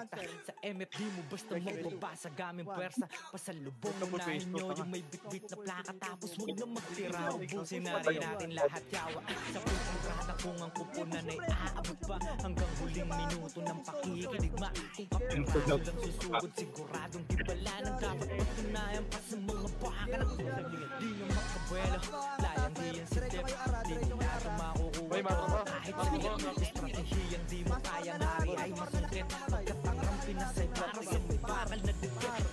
direkta sa MFD mo basta magbabasa gaming pwersa. Pasalubong unahin nyo yung may bit-bit na plaka. Tapos huwag na magtira, ubusin na rin natin lahat yawa. Sa pusong grada kung ang kupunan ay aabot pa hanggang huling minuto ng pakikiligma. Kung kapirado lang susugod, siguradong gibala ng dapat patunayan pa sa mga baka ng di nyo makabuelo. Layang diyan si Dep, di nyo nato makukuha. Kahit sa estratehiyang di mo kaya nari ay masungkit. Pagkat ang Pinas ay para sa may bakal na dikit.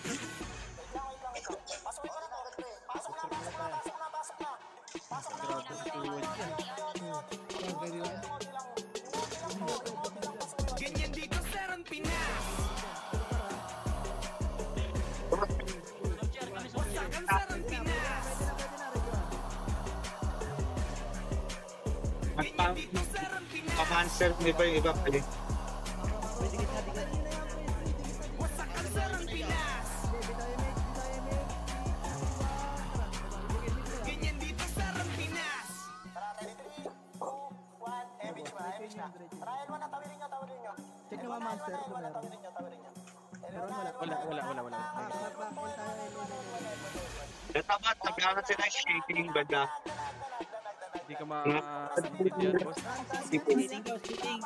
Ganyan dito sa Pinas. Wasakan sa Pinas. Ganyan dito sa Pinas. Pang-answer ni ba yung iba pala? Wasakan sa Pinas. Ganyan dito sa Pinas. Check nyo mga monster. Wala. Dapat nagkaroon sila shaking banda. Hindi ka ma-yan, boss. Skating daw, skating.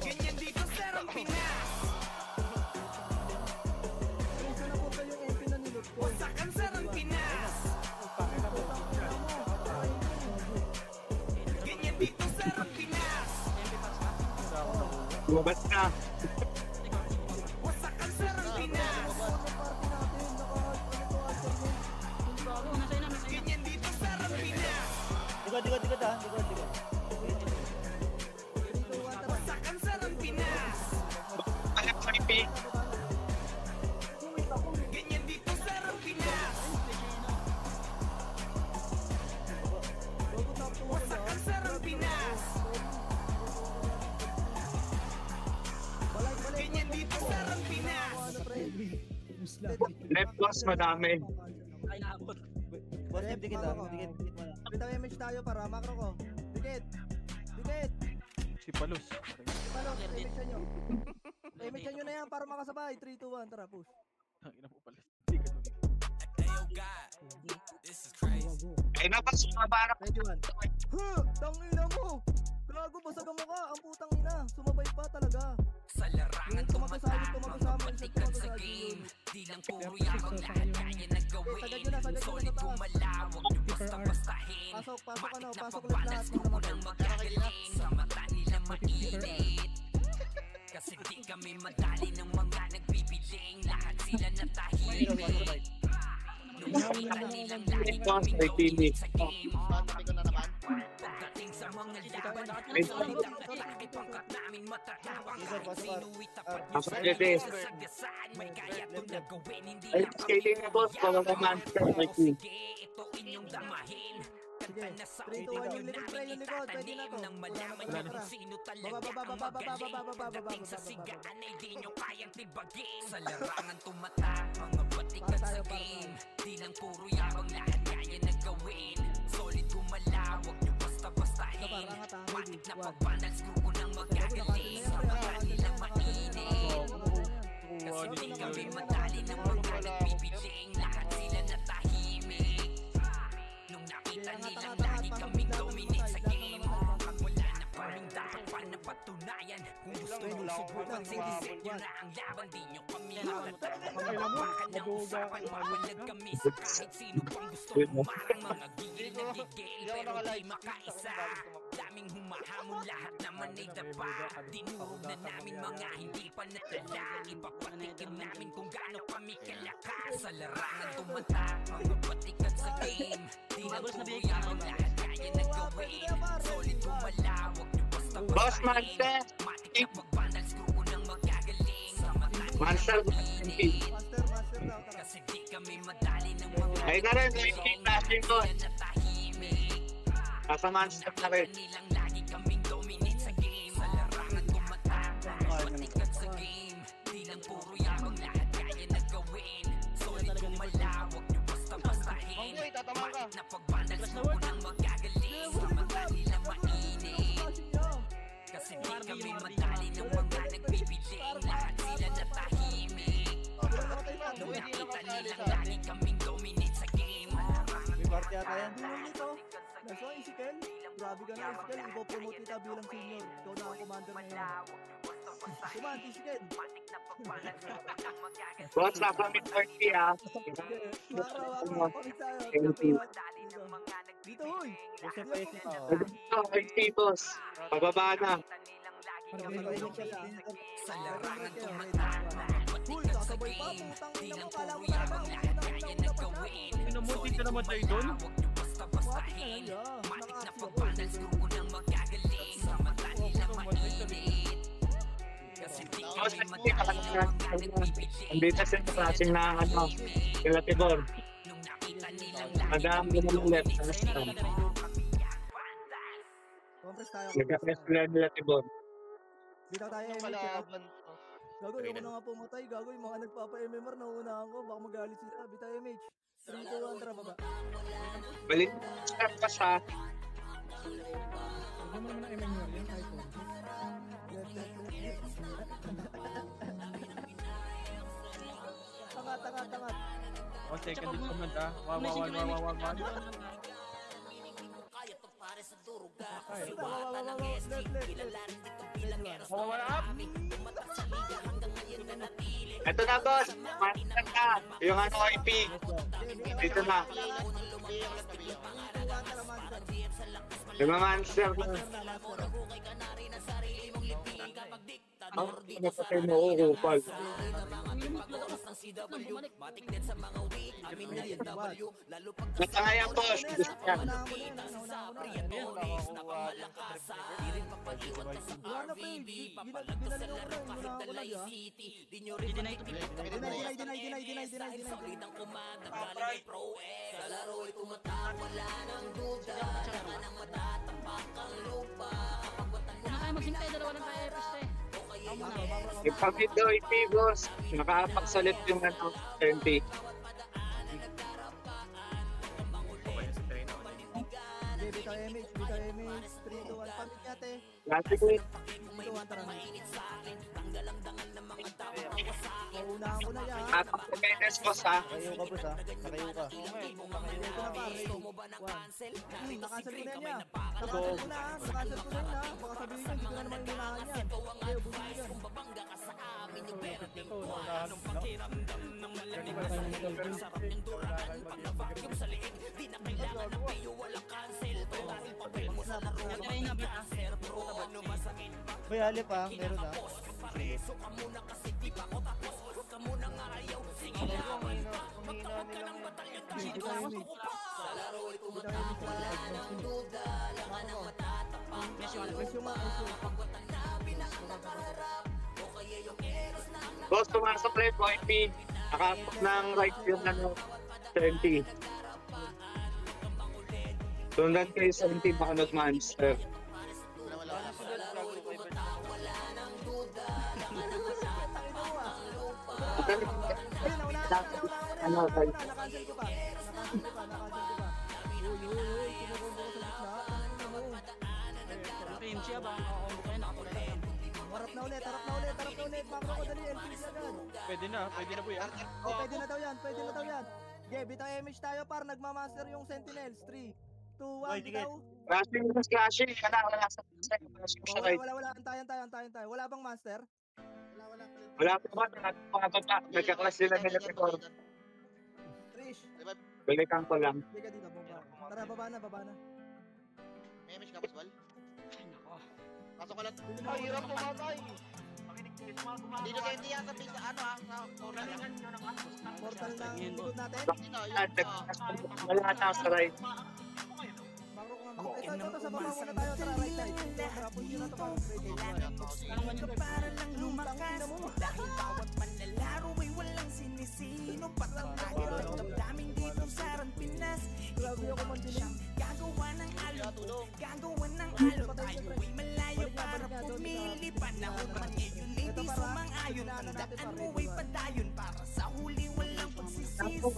Ganyan dito sa Pinas. Wasakan sa Pinas. Ganyan dito sa Pinas. Lumabas na. Wasakan sa Pinas. Ganyan dito sa Pinas. Dikot ah. Wasakan sa Pinas. Alam sa ipi. Ganyan dito sa Pinas. Wasakan sa Pinas. Ganyan dito sa Pinas. Left boss madami. Ay, naabot. Boss, dikit mo na. Bitaw image tayo para makro ko. Dikit. Si Palos. Image nyo. Image nyo na yan para makasabay. 3, 2, 1. Tara, push. Ang ina mo, Palos. Hindi ka tumigil. Ay napasok na barak. 91. Tangina mo! Gago, basag ang mukha. Ang putang ina. Sumabay pa talaga. Sa larangan tumatak, tumagkasama patikan sa game. Di lang puro yabang lahat kaya nagawin. Solid gumalawag, di basta-bastahin. Bakit napagbalas grupo ng magagaling? Sa mata nila mainit. Kasi di kami madali ng mga nagbibiling. Lahat sila natahimik. Nung nakita nilang lagi kaming dominate sa game. Pagdating sa mga laban, solid ang atake. Pagkat namin matatawag kahit sino itapat nyo sa sasagasaan. May kaya itong nagawin, hindi lang Skating na boss, para sa monster. sige, ito inyong damahin. Kanta na sa upan nyo namin itatanim nang malaman nyo kung sino talaga ang magaling. Pagdating sa sigaan ay di nyo kayang tibagin. Sa larangan tumatak, mga batikat sa game. Di lang puro yabang lahat kaya nagawin. Solid gumalawag nyo basta-bastahin. Bakit napagbanals grupo ng magagaling. Sa mata nila mainit. Kasi di kami madali ng mga nagbibiling. Lahat sila natahimik. Nung nakita nilang lagi kaming dominate sa game. Pag wala na kaming dapat pa na patunayan. Kung gusto nyo subukan, sige-set nyo na ang laban. Di nyo kami matatakan. Bakit ng usapan, mapalag kami sa kahit sino pang gusto umarang. Mga gigil na gigil, pero di makaisa. Daming humahamon, lahat naman ay daba. Dinurog na namin mga hindi pa natala. Ipapatikim namin kung gaano kami kalakas. Sa larangan tumatak, mga batikat sa game. Di lang puro yabang lahat kaya nagawin. Solid gumalawag nyo basta-bastahin. Boss, Monster! Matik na pagbanals grupo ng magagaling. Sa mata Monster, mainit. Master daw. Tara. Kasi di kami madali ng mga Ay na rin, nakikita natin ko. natahimik. Nasa monster na rin. Nilang lagi kaming dominate sa game. Sa larangan tumatak, batikat sa game. Di lang puro yabang lahat kaya nagawin. Solid gumalawag nyo basta-bastahin. Bakit napagbanal grupo ng magagaling. Sa mata nila mainit. Kasi di kami madali ng nakita nilang lagi kaming dominate sa game. May party ata yan. Dominate oh. Nasa Isikel. Grabe ka na Isikel. Ipopromote kita bilang senior. Ikaw na ang commander ngayon. Command Isikel. Boss, nasa mid 30 ah. Dito huy. Dito, ay boss. Pababa na. Sa larangan tumatama, matigas sa game. Di lang kuya ang lahat kaya na gawin. Pinamuti ka naman tayo doon. Huwag niyo basta-bastahin. Matik na pagbanal, gusto nang magagaling. Samanta nila mainit. Kasi di ko Boss, rin kasi madaya mga nagbibigay. ang bita sa klaseng na ano, kila Tibor. Nung nakita nilang lagi Madami kaming naman ulit. dominate sa game. Compress tayo. Nagka-press sila nila Tibor. Bitaw tayo Anong MH. kalaban to? Gago, yung na nga pumatay. Gago, yung mga nagpapa-MMR nauunahan ko. Baka magalit sila. Bitaw MH. 3, 2, 1, tara baba. Balik pa sa Huwag mo naman ang MMR yan, iPhone. Tangat. Oh, second din naman ah. Wag. Ito na boss, master na. Yung ano IP. Dito na. Yung mga monster na. Ang napatay mo ukupal. Natangayang boss. Gusto niya. Ipamit daw IP boss. Nakapagsalit yung ano, 20. Bitaw MH. 3, 2, 1. Pamit niya, te. Lati ko eh. 3, 2, 1, tara na. Paunahan ko na yan. Kapag-kindness boss ha. Nakayo ka boss ha. Nakayo ka. Ito na pa, ready. 1. Nakancel ko na yan niya. Nakancel ko na ha. Nakancel ko na yun ha. Baka sabihin nyo, hindi ko na naman inunahan yan. Okay, ubusin nyo yan. May halip ha. Meron ha. Boss, tumasok rin po IP. Nakapag ng right yung ano, 20. Sundan kayo 70 baka nag-monster. Ano, right? Nakancel ko pa. Uy, kumukombo ko sa gitna. PMC ba? Nakakombo kayo, nakapulay yan. Harap na ulit. Macro ko dali, LPC agad. Pwede na po yan. Oh, pwede na daw yan. Okay, bitaw MH tayo par nagmamaster yung Sentinels. 3, 2, 1, bitaw. Crashing yung crashing. Wala sa crashing sa right. Wala. Antayan tayo. Wala bang master? Wala pa ba? Nagka-class sila nila Tibor. Trish, Balikan ko lang. hindi ka dito, bomba. Tara, baba na. May image ka, Paswal? Ay, nako. Pasok ka lang. Ay, hirap pumatay. Dito sa hindi yan sa base, ano ah, sa corner lang. Portal ng likod natin. Dito, yun. Wala ata sa right. Macro ko nga. Ito, sa baba muna tayo. Tara, right side. Tara, punch nyo na ito. Para lang lumakas dahil bawat manlalaro ay walang sinisino. Patatagal ang damdamin dito sa Pinas. Grabe ako mandilim. Gagawa ng alot, tayo ay malayo para pumili. Panahon pa ngayon hindi sumang-ayon. Ang daan mo ay padayon para sa huli walang pagsisisi. Dito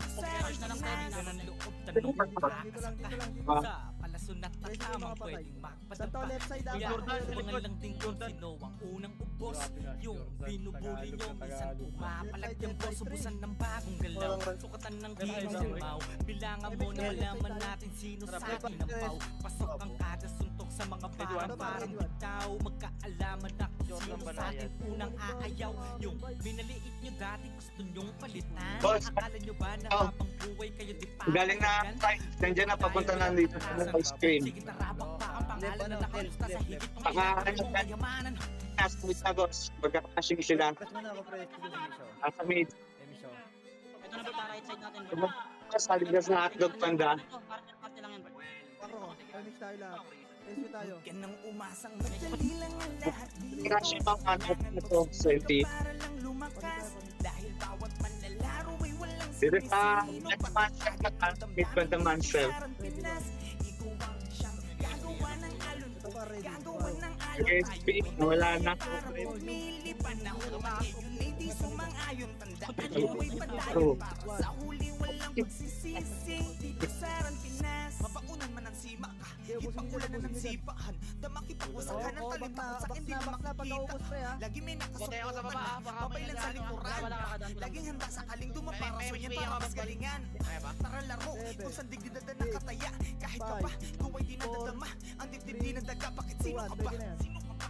sa Pinas ng loob, tanong mo sa palasun at Guys, yung tamang mga patay. pwedeng Santo, magpadapa. left side Kaya Jordan, abangan lang din kung sino ang unang ubos. Yung binubuli nyo minsan pumapalag yung boss. Ubusan ng bagong galaw, sukatan ng kilos yung mau. Bilangan mo na malaman natin sino sa akin ang pau. Pasok ang kada suntok sa mga parang parang bitaw. Magkaalaman na kung sino sa atin unang aayaw. Yung binaliit nyo dati gusto nyong palitan. Boss, Akala nyo ba na habang buhay kayo di pa Galing na side. Nandiyan na papunta na dito sa mga screen. Sige, tarabak pa ang pangalan na nakalusta sa higit ng Paka- kayamanan. Nasa mid na boss. Magkakashing sila. Press mo na ako, press. Sige, Emisyo. Nasa mid. Emisyo. Ito na Bert, right side natin Bert. Tapos saligas na hotdog panda. Ito, party lang yan Bert. Paro, mix tayo lahat. SU tayo. Yan ang umasang madali lang ang lahat. Crash yung pang ano ito, 20. Para lang lumakas. Dahil bawat manlalaro ay walang Dito sa next month, mid banda monster. Pinas, ikaw ang siyang gagawa ng alon. Ito pa, ready. Gagawa ng alon. Okay, speed. Wala na. Para pumili panahon ngayon. Hindi sumang-ayon. Tandaan mo ay padayon. Para sa huli walang magsisisi. Dito sa Pinas, mapaunan man ang simak. Ipakulan na ng sipahan. Damakipag-usahan ng talipan. Sa akin di Box na, makikita. pag-aubos pre ha. Lagi may Bote ako sa baba, nakasukuran. baka Mabay lang sa likuran. Wala ka daan. Laging handa sa kaling dumapara. May Swinyan XP para ako, mas galingan. Kaya ba? Tara laro, kung saan digdid na nakataya. Kahit ka pa, kung ay di nadadama. Ang dibdib di nadaga, bakit sino ka ba? Sino ka ba?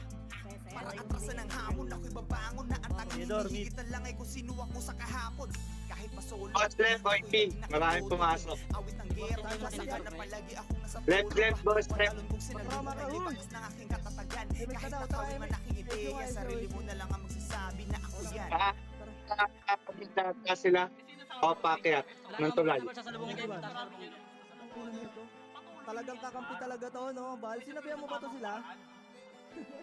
Para atrasan ng hamon, ako'y babangon na ang tanging hinihigit na lang ay kung sino ako sa kahapon. Kahit pa solo, Boss left, boy P. Maraming pumasok. awit ng gera, masagan na palagi akong nasa Left, left, boss, left. Talon kong sinalubong ay libangas ng aking katatagan. Kahit patawin man aking ideya, sarili mo na lang ang magsasabi na ako yan. Nakakapagdata sila. O pakyat ng tulay. Sasalubungin kayo Bert, sasalubungin. Ang ulo nito. Talagang kakampi talaga to, no? Bal, sinabihan mo ba to sila?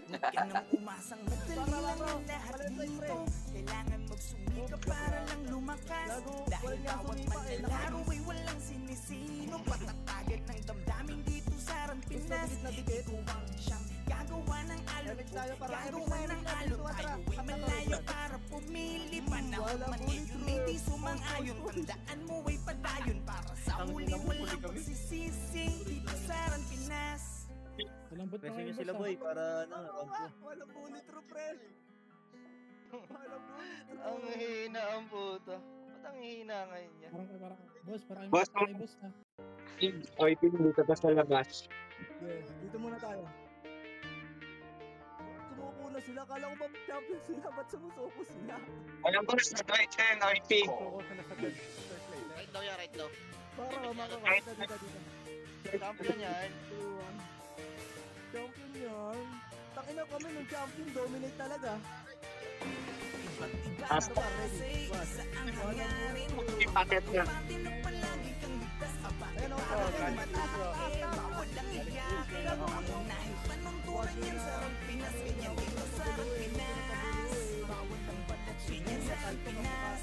Yan ang umasang madali lang ang lahat dito. Kailangan magsumika para lang lumakas. Dahil bawat manlalaro ay walang sinisino. Patatagan ng damdamin dito sa Pinas. Ikaw ang siyang gagawa ng alon. Gagawa ng alon. Tayo ay malaya para pumili. Panahon man ngayon hindi sumang-ayon. Tandaan mo ay padayon. Para sa huli walang pagsisisi. Dito sa Pinas. Malambot Press na nyo kayo, sila, boss, boy, ah. para ano, round two. Walang bullet through pre. Walang bullet through. Ang hina ang puta. Ba't ang hina ngayon yan? Parang, boss, parang Boss, kayo, boss, ah. O ipin dito pa sa labas. Okay, dito muna tayo. Sumuko na sila. Kala ko ba champion sila? Ba't sumusuko sila? Walang boss na right hand, o ipin. Right daw yan, right daw. Para makakita dito. Champion yan. Champion yan. Tangina kami nung champion. Dominate talaga. Iba't iba As- na klase, isa ang hangarin mo. Ipaket na. Pati na palagi kang ligtas, aba, Ayun o, parang taas, mataas, taas. bawal ang iyakin. Pangunahin panunturan yan sa Pinas, ganyan dito sa Pinas. Bawal ang balat, ganyan sa Pinas.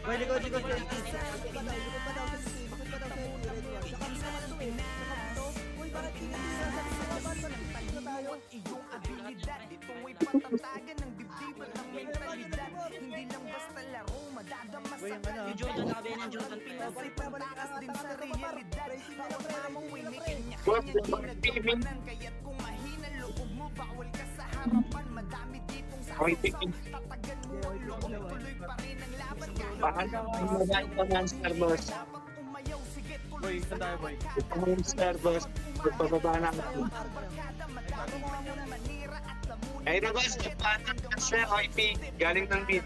Boy, likod, likod, likod. Likod pa daw, likod pa daw. Likod pa daw sa ready one. Saka to eh. Saka to. Uy, bakit hindi sila sa laban? Bakit na tayo? Iyong abilidad, ito ay patatagan ng dibdib at ng mentalidad. Hindi lang basta laro, madadama Boy, sa yung ano, Yung Jordan, nakabayan yung Jordan. Pinas ay pagtakas din sa realidad. Bawat hamong ay may Boss, kanya-kanya boss, pinagkapanan. Kaya't kung mahina loob mo, bawal ka sa harapan. Madami ditong sa Okay, usaw. Tatagan mo ang loob, tuloy pa rin ang laban. Paano ang magandang pa monster boss? Dapat umayaw, sige tuloy Boy, saan tayo, boy? Ito monster boss. Magpababa na ako. barkada. Madami man ang manira at lamunin. Ay na boss, paano ang monster o ipin? Galing ng mid.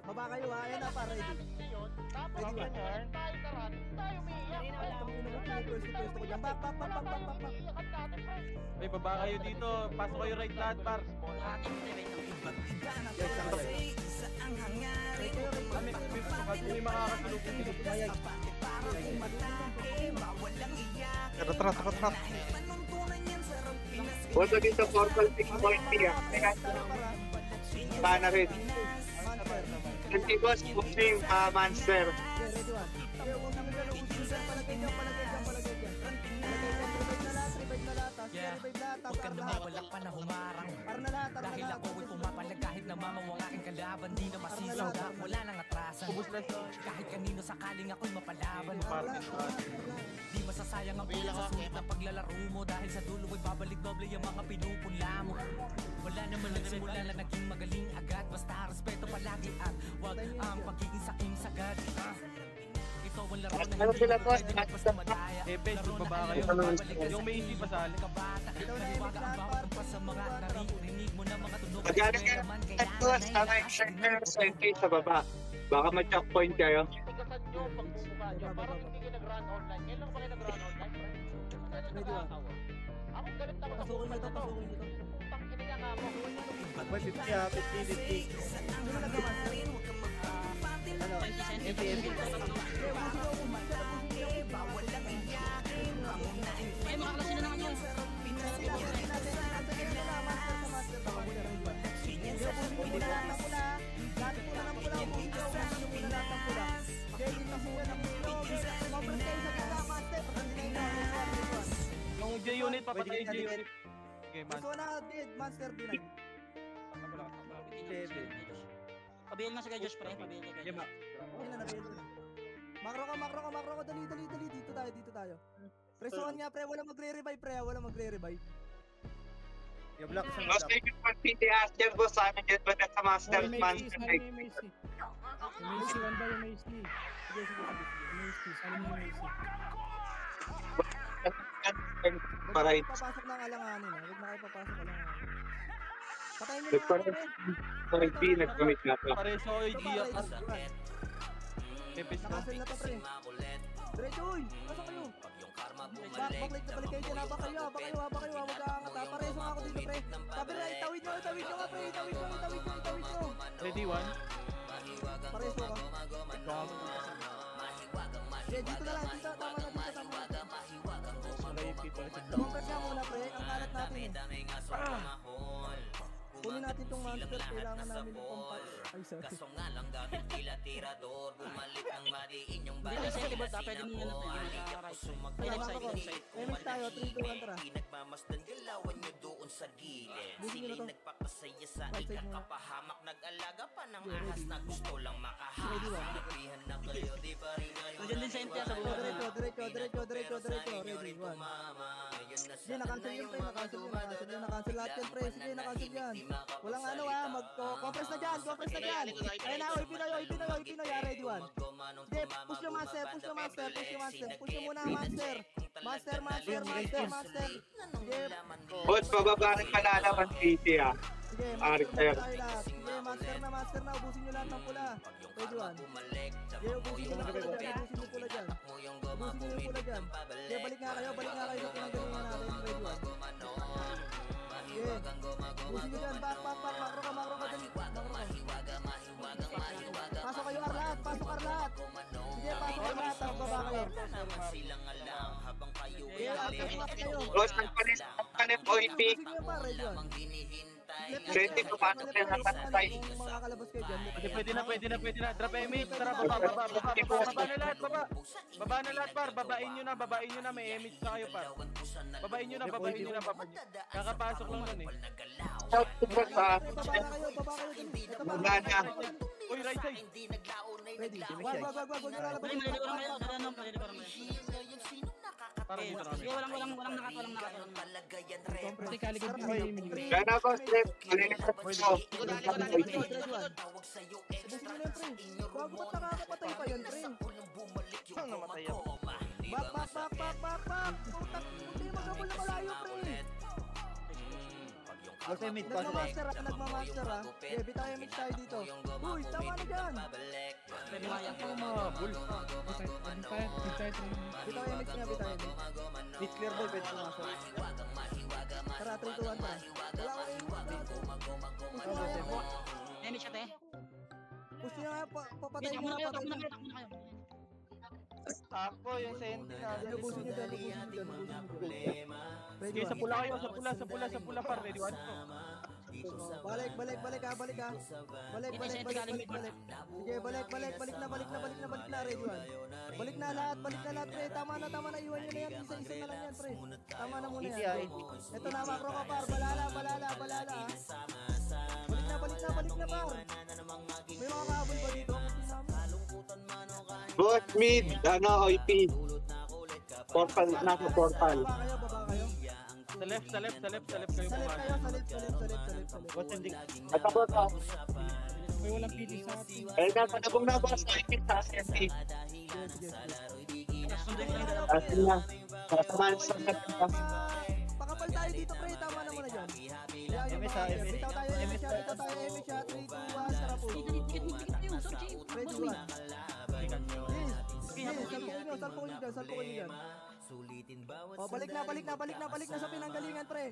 Baba kayo ha. Ayan na pa, ready. Ready one. Pwesto ko dyan. Back, back, back, back, back, back, back. Ay, baba kayo dito. Pasok kayo right lahat, par. Isa ang hangarin. May makakasalubong dito. Para umatake, bawal ang iyak. Tara. Panuntunan yan sa Pinas. Boss, dito purple pick o ipin. Teka, paano rin? Hindi boss, pushing monster. Okay, ready one. Okay, huwag namin dyan. Palagay dyan, palagay dyan, palagay dyan. Revive na lahat, revive na lahat. Yeah. Revive lahat. Huwag ka na mawala pa na humarang. Para na lahat, para na Dahil lahat. ako ay pumapalag kahit namamaw ang aking kalaban. Di na masisanda, wala nang atrasan. atrasan. Ubus lang sa... Kahit kanino sakaling ako'y mapalaban. Wala. Di masasayang ang pila sa sulit na paglalaro mo. Dahil sa dulo ay babalik doble yung mga pinupunla mo. Wala naman nagsimula na naging magaling agad. Basta respeto palagi at wag ang pagiging saking sagad. Ito ang laro na Ano sila, boss? pwede basta malaya. Bes, magbaba kayo. Yung may isip pa sa alin. Kabata, naniwaga ang bawat pa sa mga narinig mo na mga tunog. Magaling ka sana yung share sa baba. Baka ma-checkpoint kayo. Tigasan nyo pagbubuka nyo. Parang hindi kayo nag-run online. Ngayon lang ba kayo nag-run online, friend? Ano nakakawa? Ako galit ako sa Pasukin bukas nyo to, na to. pasukin nyo to. Putang ina nga mo. Boy, 50 ah, 50. Hindi mo nagka-master. Ano? MP. Eh, mga klase na naman yun. Yung J-Unit, papatay yung J-Unit. Okay, man. Gusto na dead, Master D9. Pabihin mo sa kay Josh, pre. Pabihin kay Game Josh. Okay na, nabihin ko na. Makro ka, dali. Dito tayo. Presuhan nga, pre, wala magre-revive, pre, wala magre-revive. Yung block sa Boss, may pag-PTS dyan, boss. Sa amin dyan ba na sa Master May Master Macy, Tank? may Macy. May Macy, one ba yung Macy? Sige. Macy, saan mo yung Macy? Para Huwag na kayo papasok ng alanganin, ha? Huwag na kayo papasok ng alanganin. Patayin nyo na ako, pre. IP, nag-commit na to. Pareso ko yung Gia pa. Pepes ko. Nakasil na to, pre. Diretso, uy! Pasok kayo! Balik kayo dyan, haba kayo. Huwag aangat, ha? Pareso nga ako dito, pre. Sabi na, itawid nyo nga, pre. Itawid nyo. Ready, one? Pareso ka. Sige, dito na lang. Dito, tama na. Compare nga muna, pre. Ang kalat natin, kunin natin tong monster. Kailangan namin ng compact. Ay, sorry. Kaso nga lang gamit nila tirador. Bumalik ng madiin yung Hindi balas. kasi yung bot, pwede mo yun. Ay, left side, left side. Remix tayo, 3, 2, 1, tara. Nagmamasdan galawan nyo doon sa gilid. Busin nyo na Sila'y to. nagpapasaya sa Right side muna. ikakapahamak. Nag-alaga pa ng ahas na gusto lang makahas. Nabihan na kayo, di pa rin kayo. Nandiyan din sa MTS sa buwan. Diretso. Ready, 1. Sige, na-cancel yun, pre. Na-cancel lahat yan, pre. Sige, na-cancel yan. Walang ano, ha. Compress na dyan. Ayun na, oy, Pinoy. Ready, 1. Sige, push yung master. Push yung muna, master. Master. Sige, Boss, pababa rin kalalaman PC, ah. sige, Archer. master na. Ubusin nyo lahat ng pula. Ready, 1. Sige, ubusin nyo yung pula dyan. Sige, balik nga kayo sa pinanggalingan natin. Ready, 1. Sige, ubusin nyo dyan. Back. Makro ka, dali. Pasok kayo, Arlat. Sige, pasok Arlat. Baba kayo. Sige, pasok kayo. Boss, nagpalit OIP. Ubusin nyo pa, ready, 1. Pwede ko paano kayo nakatay. Kung makakalabas kayo dyan. Pwede na. Drop image. Tara, baba na lahat, baba. Baba na lahat, par. Babain nyo na. May image na kayo, par. Babain nyo na. Kakapasok lang nun, eh. Shout to boss, ah. Baba kayo, dali. Ito pa. Wala na. Uy, right side. Ready. Wag nyo lalabas. Mali ko lang ngayon. Parang dito na kami. Sige, walang nakatalang. Kasi kaligod yung may Emily. Kaya na, boss, left. Malilipat ko. Ubusin nyo na yan, pre. Bago ba't nakakapatay pa yan, pre? Saan namatay yan? Back. Putak, hindi magabol na malayo, pre. Boss, may mid pass eh. Nagmamaster, ha? Okay, bitaw yung mix tayo dito. Uy, tama na dyan. Pwede nga yan. Bitaw yung mix niya. Mid clear boy, pwede pumasok. Tara, 3, 2, 1, tara. Wala ko yung push nyo nga yan. Damage siya, te. Push nyo nga yan. Papatay Takbo mo. na kayo. Ako, yung sentinel. Ubusin nyo dyan. Ready, Sige, sa 1. pula kayo. Sa pula, par. Ready, one. Balik ha. Balik. Sige, balik na. Ready, 1. Balik na lahat, pre. Tama na. Iwan nyo na yan. Isa-isa na lang yan, pre. Tama na muna yan. Ito na, makro ka, par. Balala, ha. Balik na, par. May mga kahabol ba dito? Kasi namin. Boss mid, OIP. Portal, nasa portal. Baba kayo, baba kayo. Sa left kayo Sa left pumasok. kayo, sa left. Boss, hindi. At ako to. May walang PD sa atin. Eh, nasa nabong na boss, OIP sa SMT. Sundin ko lang dalawa. Asin na. Sasamahan sa kanila. Pakapal tayo dito, pre. Tama na muna dyan. MS ha, MS. Bitaw tayo, MS shot. Bitaw tayo, MS shot. 3, 2, 1, tara po. Ready, 1. Salpo ko nyo dyan. O, balik na sa pinanggalingan, pre.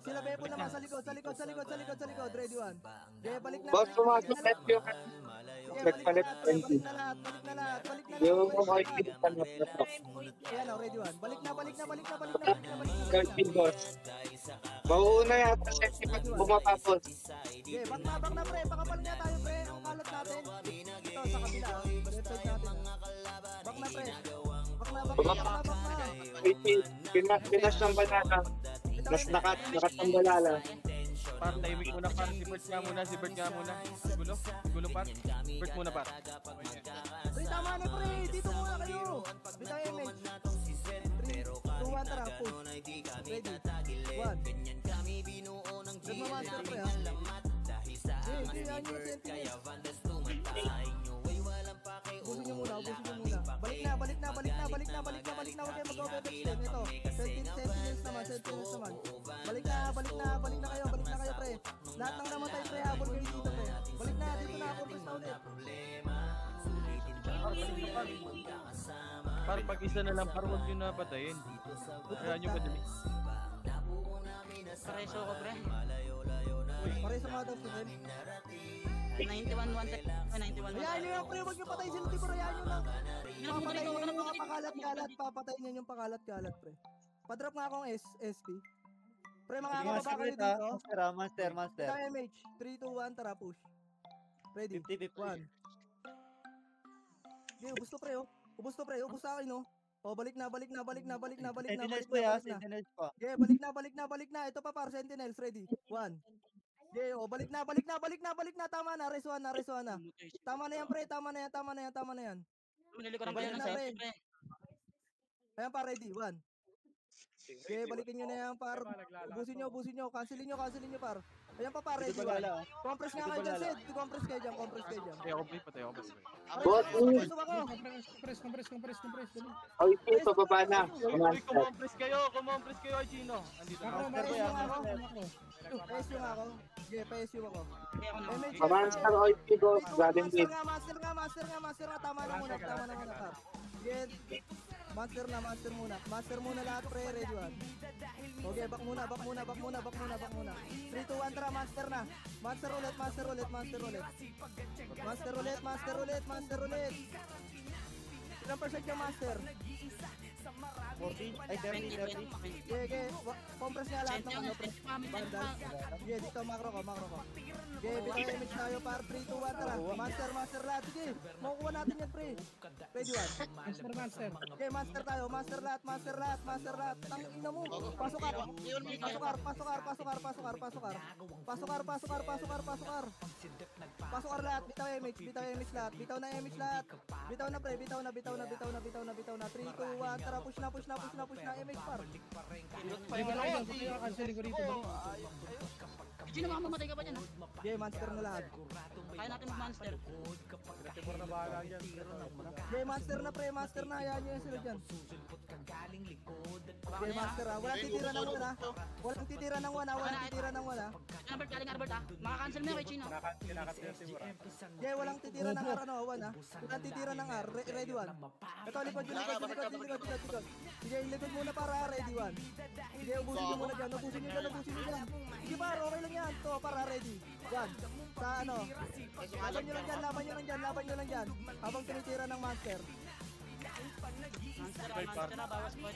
Sila Bepon naman sa likod. Ready, 1. Okay, balik na. Boss, pumasok left yung Balik na left lahat. 20. Yung OIP sa left. Ayan o, ready, 1. Balik na. OIP boss. Mauuna yata SMT pag bumapapos. Okay, back na, pre. Pakapal nga tayo, pre. Ang kalat natin. Ito, sa kabila. Left side natin. Back na, pre. Back na. OIP, pinas ng banana. Mas nakatambalala. Par, timing muna par. Si Bert nga muna. Gulo par. Bert muna par. Pre, tama na, pre. Dito muna kayo. Bitaw image. 3, 2, 1, tara. Push. Ready. 1. Nagmamaster, pre, ha? Yan yung sentinels. Ubusin nyo muna. Balik na. Huwag kayo mag-overextend. Ito. Sentinels naman. Balik na kayo, pre. Lahat ng namatay, pre, habol kayo dito, pre. Balik na, dito na, compress na ulit. Par, pag isa na lang, par, huwag nyo na patayin. Kaya nyo madali. Pareso ko, pre. Pare sa mga daw, pre. 91-1. Hayaan nyo lang, pre, huwag nyo patayin sila, tipo, hayaan nyo lang. Papatayin nyo yung mga pakalat-kalat, pre. Padrop nga akong SP. Pre, mga Sige, kababa kayo secret ha. dito. Master. Ito MH, 3, 2, 1, tara, push. Ready, 50-50. 1. Okay, ubos to, pre, ubos sa akin, no? O, balik na. Sentinels po ya, Sentinels po. Okay, balik na. Ito pa, par, Sentinels, ready, 1. Okay, o, balik na. Tama na, res 1 na. Tama na yan, pre, tama na yan. Manilikuran ko Balik yan na, sa pre. pre. Ayan, pa, ready, 1. Okay, balikin nyo na yan, par. Ubusin nyo. Cancelin nyo, par. Ayan pa, par, ready, 1. Compress nga kayo dyan, Sid. Compress kayo dyan. Patay ako, pre. Boss mid, Compress. Dali. OIP, pababa na. Uy, kumompress kayo, ay Chino. Andito na. Macro, PSU macro. ako. Okay, PSU ako. MH, Master OIP boss, galing mid. Master nga. Tama na muna, par. Get. Master muna lahat, pre, ready, 1. Okay, back muna. 3, 2, 1, tara, master na. Master ulit. Ilang percent yung master? 40, ay 30. Okay. Compress nga lahat ng ano, pre. Bandal. Okay, dito, makro ko. Okay, bitaw image tayo, par. 3, 2, 1, tara. Master lahat. Sige, makukuha natin yan, pre. Ready, 1. Master. Okay, master tayo. Master lahat. Tangin ina mo. Pasukar lahat. Bitaw image lahat. Bitaw na image lahat. Bitaw na, pre. Bitaw na. 3, 2, 1. Tara, push na image, par. Canceling ko rito. Sino baka mamatay ka pa dyan, ha? Okay, monster na lahat. Kaya natin mag-monster. Okay, master na, pre. Master na. Hayaan nyo yan sila dyan. Okay, master, ha. Walang titira ng 1, ha. Albert, galing Albert, ha? Makakancel mo yan kay Chino. Okay, walang titira ng R, ano, 1, ha. Walang titira ng R. Ready, 1. Ito, likod. Sige, likod muna para ready, 1. Sige, ubusin nyo muna dyan. Sige, par, okay lang yan. To, para ready. 1. Sa ano. Laban nyo lang dyan. Habang tinitira ng master.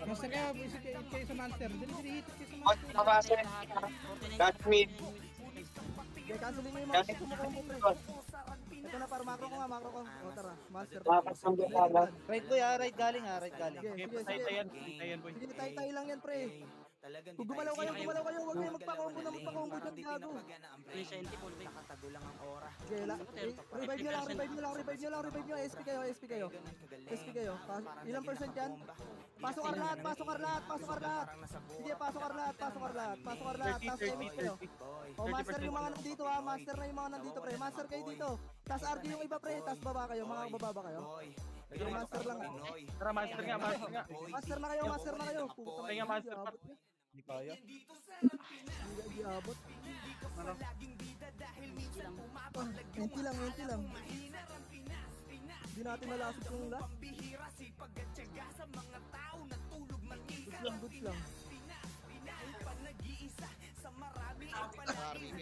Master kayo, visit kayo sa monster. Dali, hit kayo sa Boss, monster. mabasa. Last mid. Okay, cancelin mo yung mga kumukombo, pre. Ito na, para makro ko. O, tara, master. Nakatambalala. Right boy ha, right galing. Sige, Tayo, boy. sige, tayo lang yan, pre. Kung gumalaw kayo, huwag kayo magpa-combo na magpa-combo dyan, gago. Presente, full wave. Sige, revive nyo lang, SP kayo. Ilang percent yan? Pasok Arlahat. Sige, pasok Arlahat. Tapos MS kayo. O, master yung mga nandito ha, master na yung mga nandito pre, master kayo dito. Tapos RD yung iba pre, tapos baba kayo, mga bababa kayo. Yung master lang. Tara, master nga. Master na kayo. Puta, Kaya master pa. Hindi kaya. Hindi abot. Enti lang. Hindi natin nalasot yung last. Good lang. RBB.